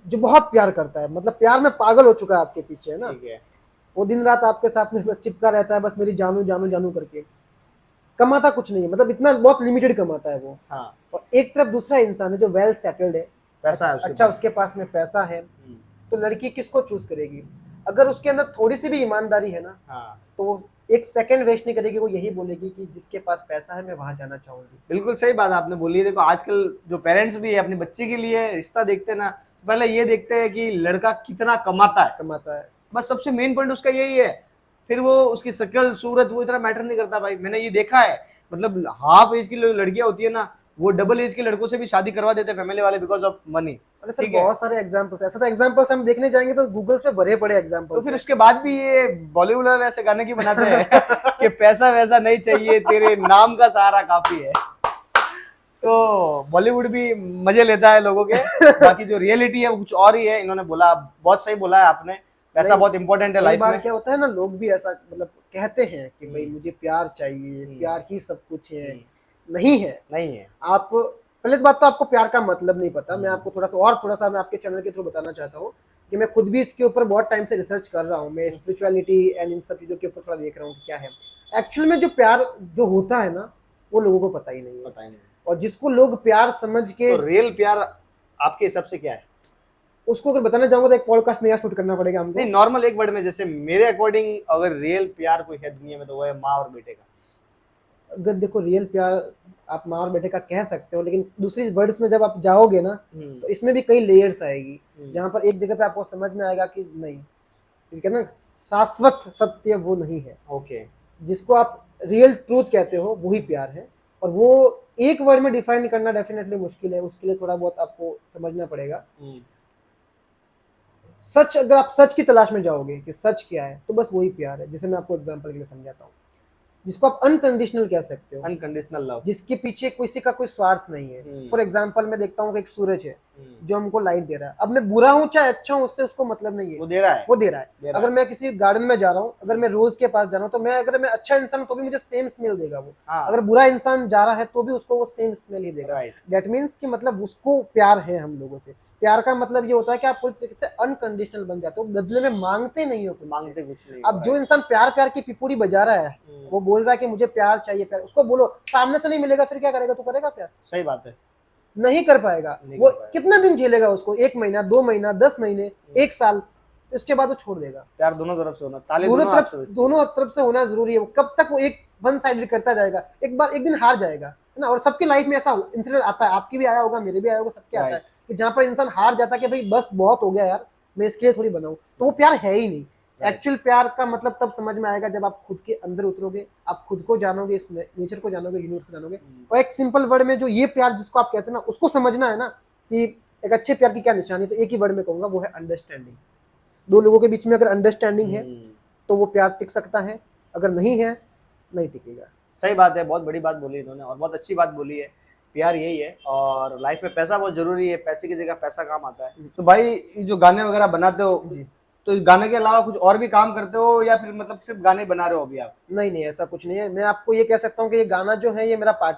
जो बहुत प्यार करता है, मतलब प्यार में पागल हो चुका है आपके पीछे, है ना, वो दिन रात आपके साथ में बस चिपका रहता है, बस मेरी जानू जानू जानू करके, कमाता कुछ नहीं है, मतलब इतना बहुत लिमिटेड कमाता है वो। हाँ। और एक तरफ दूसरा इंसान है जो वेल सेटल्ड है, पैसा है अच्छा उसके पास में पैसा है, तो लड़की किसको चूज करेगी? अगर उसके अंदर थोड़ी सी भी ईमानदारी है ना, तो वो एक सेकंड वेस्ट नहीं करेगी, वो यही बोलेगी कि जिसके पास पैसा है मैं वहां जाना चाहूंगी। बिल्कुल सही बात आपने बोली है। देखो आजकल जो पेरेंट्स भी है अपने बच्चे के लिए रिश्ता देखते हैं ना, तो पहले ये देखते हैं कि लड़का कितना कमाता है, बस सबसे मेन पॉइंट उसका यही है। फिर वो उसकी शक्ल सूरत वो इतना मैटर नहीं करता भाई। मैंने ये देखा है, मतलब हाफ एज की लड़कियां होती है ना, वो डबल एज के लड़कों से भी शादी करवा देते हैं फैमिली वाले, बिकॉज ऑफ मनी। अरे सर बहुत सारे एग्जांपल्स, ऐसा तो एग्जांपल्स हम देखने जाएंगे तो गूगल पे बड़े बड़े एग्जांपल्स। तो फिर उसके बाद भी ये बॉलीवुड वाले ऐसे गाने क्यों बनाते हैं कि पैसा वैसा नहीं चाहिए, तेरे नाम का सहारा काफी है। तो बॉलीवुड भी मजे लेता है लोगों के, बाकी जो रियलिटी है वो कुछ और ही है। इन्होंने बोला, बहुत सही बोला है आपने, पैसा बहुत इंपॉर्टेंट है लाइफ में। क्या होता है ना, लोग भी ऐसा मतलब कहते हैं कि भाई मुझे प्यार चाहिए, प्यार ही सब कुछ है। नहीं है। आप पहले बात तो आपको प्यार का मतलब नहीं पता। मैं आपको थोड़ा सा मैं आपके चैनल के थ्रू बताना चाहता हूँ कि मैं खुद भी इसके ऊपर बहुत टाइम से रिसर्च कर रहा हूँ। मैं स्पिरिचुअलिटी एंड इन सब चीज़ों के ऊपर थोड़ा देख रहा हूँ कि क्या है एक्चुअल में जो प्यार जो होता है ना, वो लोगों को पता ही नहीं है। और जिसको लोग प्यार समझ के तो रियल प्यार आपके हिसाब से क्या है? उसको अगर बताना चाहूंगा तो एक पॉडकास्ट नया शूट करना पड़ेगा हमको। नहीं, नॉर्मल एक वर्ड में, जैसे मेरे अकॉर्डिंग अगर रियल प्यार कोई है दुनिया में तो वो है माँ और बेटे का। अगर देखो रियल प्यार आप माँ और बेटे का कह सकते हो, लेकिन दूसरी वर्ड्स में जब आप जाओगे ना तो इसमें भी कई लेयर्स आएगी, जहाँ पर एक जगह पे आपको समझ में आएगा कि नहीं, ठीक है ना, शाश्वत सत्य वो नहीं है। ओके। जिसको आप रियल ट्रूथ कहते हो वही प्यार है, और वो एक वर्ड में डिफाइन करना डेफिनेटली मुश्किल है, उसके लिए थोड़ा बहुत आपको समझना पड़ेगा। सच, अगर आप सच की तलाश में जाओगे कि सच क्या है, तो बस वही प्यार है, जिसे मैं आपको एग्जांपल के लिए समझाता हूँ, जिसको आप अनकंडीशनल कह सकते हो, अनकंडीशनल लव, जिसके पीछे किसी का कोई स्वार्थ नहीं है। फॉर एग्जाम्पल मैं देखता हूँ कि एक सूरज है जो हमको लाइट दे रहा है, अब मैं बुरा हूँ चाहे अच्छा हूँ उससे उसको मतलब नहीं है, वो दे रहा है, वो दे रहा है। अगर मैं किसी गार्डन में जा रहा हूँ, अगर मैं रोज के पास जा रहा हूँ, तो मैं अगर मैं अच्छा इंसान हूँ तो भी मुझे सेम स्मेल देगा वो। अगर बुरा इंसान जा रहा है तो भी उसको वो सेम स्मेल ही देगा। दैट मीन्स कि मतलब उसको प्यार है हम लोगों से। प्यार का मतलब ये होता है कि आप पूरी तरीके से अनकंडीशनल बन जाते हो, बदले में मांगते नहीं हो कुछ। मांगते कुछ नहीं। अब जो इंसान प्यार प्यार की पिपूरी बजा रहा है, वो बोल रहा है कि मुझे प्यार चाहिए, प्यार, उसको बोलो, सामने से नहीं मिलेगा फिर क्या करेगा? तू करेगा प्यार? सही बात है, नहीं कर पाएगा। वो कितना दिन झेलेगा उसको? 1 महीना, 2 महीना, 10 महीने, 1 साल, उसके बाद वो छोड़ देगा। प्यार दोनों तरफ से होना, ताले दोनों तरफ से होना जरूरी है। वो कब तक वो एक वन साइडेड करता जाएगा? एक दिन हार जाएगा, है ना। और सबकी लाइफ में ऐसा इंसिडेंट आता है, आपकी भी आया होगा, मेरे भी आया होगा, सबके आता है कि जहाँ पर इंसान हार जाता है कि भाई बस बहुत हो गया यार, मैं इसके लिए थोड़ी बनाऊं, तो वो प्यार है ही नहीं। एक्चुअल प्यार का मतलब तब समझ में आएगा जब आप खुद के अंदर उतरोगे, आप खुद को जानोगे, इस नेचर को जानोगे, यूनिवर्स को जानोगे। और एक सिंपल वर्ड में जो ये प्यार जिसको आप कहते हैं ना, उसको समझना है ना कि एक अच्छे प्यार की क्या निशानी, तो एक ही वर्ड में कहूंगा, वो है अंडरस्टैंडिंग। दो लोगों के बीच में अगर अंडरस्टैंडिंग है तो वो प्यार टिक सकता है, अगर नहीं है नहीं टिकेगा। सही बात है, बहुत बड़ी बात बोली इन्होंने और बहुत अच्छी बात बोली है। प्यार यही है, और लाइफ में पैसा बहुत जरूरी है, पैसे की जगह पैसा काम आता है। तो भाई ये जो गाने वगैरह बनाते हो, तो इस गाने के अलावा कुछ और भी काम करते हो या फिर मतलब सिर्फ गाने बना रहे हो अभी आप? नहीं, ऐसा कुछ नहीं है। मैं आपको ये कह सकता हूँ कि ये गाना जो है ये मेरा पार्ट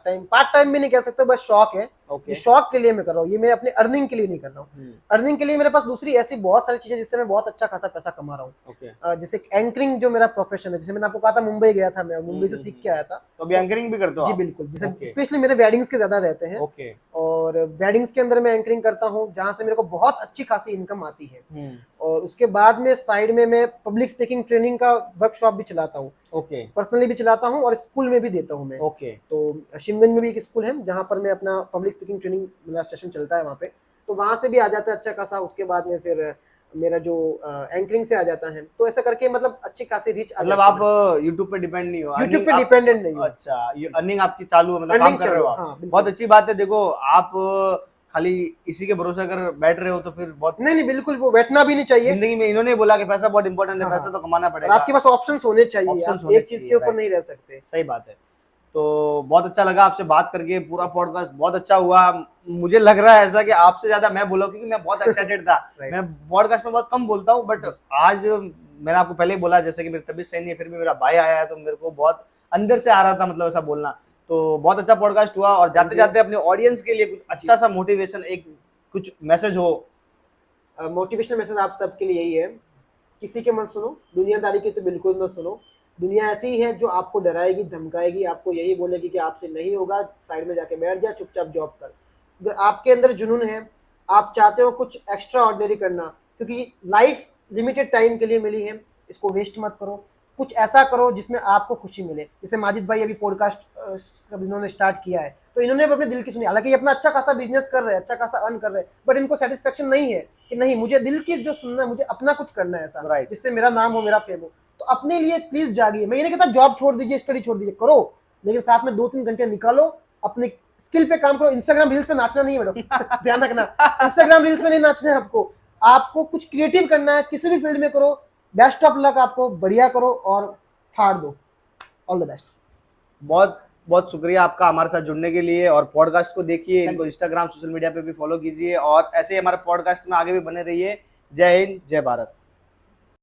टाइम भी नहीं कह सकता, बस शौक है। Okay. शौक के लिए मैं कर रहा हूँ, ये मैं अपने अर्निंग के लिए नहीं कर रहा हूँ। अर्निंग के लिए मेरे पास दूसरी ऐसी बहुत सारी चीजें जिससे मैं बहुत अच्छा खासा पैसा कमा रहा हूँ। okay. जैसे एंकरिंग जो मेरा प्रोफेशन है, जैसे मैंने आपको कहा था मुंबई गया था, मैं मुंबई से सीख के आया था। तो अभी एंकरिंग भी करते हो? जी बिल्कुल, जैसे स्पेशली मेरे वेडिंग्स के ज्यादा रहते हैं। और वेडिंग्स के अंदर मैं एंकरिंग करता हूँ, जहाँ से मेरे को बहुत अच्छी खासी इनकम आती है। और उसके बाद में साइड में मैं पब्लिक स्पीकिंग ट्रेनिंग का वर्कशॉप भी चलाता हूँ, पर्सनली भी चलाता हूँ और स्कूल में भी देता हूँ मैं। तो शिमगंज में भी एक स्कूल है जहाँ पर मैं अपना पब्लिक स्पीकिंग ट्रेनिंग, मेरा सेशन चलता है वहाँ पे, तो वहाँ से भी आ जाता है अच्छा खासा। उसके बाद में फिर मेरा जो एंकरिंग से आ जाता है, तो ऐसा करके मतलब अच्छी खासी रीच। मतलब आप यूट्यूब पे डिपेंड नहीं हो? यूट्यूब पे डिपेंडेंट नहीं हो। अच्छा, ये अर्निंग आपकी चालू है, मतलब काम कर रहे हो आप। बहुत अच्छी बात है। देखो आप खाली इसी के भरोसे अगर बैठ रहे हो तो फिर बहुत नहीं, बिल्कुल वो बैठना भी नहीं चाहिए। जिंदगी में इन्होंने बोला कि पैसा बहुत इंपॉर्टेंट है, पैसा तो कमाना पड़ेगा, आपके पास ऑप्शंस होने चाहिए, आप एक चीज के ऊपर नहीं रह सकते। सही बात है। तो बहुत अच्छा लगा आपसे बात करके, पूरा पॉडकास्ट बहुत अच्छा हुआ। मुझे लग रहा है ऐसा कि आपसे ज्यादा मैं बोला, क्योंकि मैं बहुत एक्साइटेड था। मैं पॉडकास्ट में बहुत कम बोलता हूँ, बट आज मैंने आपको पहले ही बोला जैसे कि मेरी तबीयत सही नहीं है, फिर भी मेरा भाई आया है तो मेरे को बहुत अंदर से आ रहा था, मतलब ऐसा बोलना। तो बहुत अच्छा पॉडकास्ट हुआ। और जाते जाते अपने ऑडियंस के लिए कुछ अच्छा सा मोटिवेशन, एक कुछ मैसेज हो। मोटिवेशनल मैसेज आप सबके लिए यही है, किसी के मत सुनो, दुनियादारी की तो बिल्कुल मत सुनो। दुनिया ऐसी ही है जो आपको डराएगी, धमकाएगी, आपको यही बोलेगी कि आपसे नहीं होगा, साइड में जाके बैठ जा, चुपचाप जॉब कर। अगर आपके अंदर जुनून है, आप चाहते हो कुछ एक्स्ट्रा ऑर्डिनरी करना, क्योंकि लाइफ लिमिटेड टाइम के लिए मिली है, इसको वेस्ट मत करो। कुछ ऐसा करो जिसमें आपको खुशी मिले। जैसे माजिद भाई अभी पॉडकास्ट इन्होंने स्टार्ट किया है, तो इन्होंने अपने दिल की सुनी। हालांकि ये अपना अच्छा खासा बिजनेस कर रहे हैं, अच्छा खासा अर्न कर रहे हैं, बट इनको सेटिस्फेक्शन नहीं है कि नहीं, मुझे दिल की जो सुनना है, मुझे अपना कुछ करना है ऐसा, जिससे मेरा नाम हो, मेरा फेम हो। तो अपने लिए प्लीज जागिए। मैं ये नहीं कहता जॉब छोड़ दीजिए, स्टडी छोड़ दीजिए, करो, लेकिन साथ में 2-3 घंटे निकालो, अपने स्किल पे काम करो। इंस्टाग्राम रील्स पे नाचना नहीं है मैडम, ध्यान रखना, इंस्टाग्राम रील्स पे नहीं नाचना है आपको। आपको कुछ क्रिएटिव करना है, किसी भी फील्ड में करो। बेस्ट ऑफ लक आपको, बढ़िया करो और फाड़ दो। All the best. बहुत बहुत शुक्रिया आपका हमारे साथ जुड़ने के लिए। और पॉडकास्ट को देखिए, इनको इंस्टाग्राम, सोशल मीडिया पे भी फॉलो कीजिए, और ऐसे ही हमारे पॉडकास्ट में आगे भी बने रहिए। जय हिंद, जय भारत।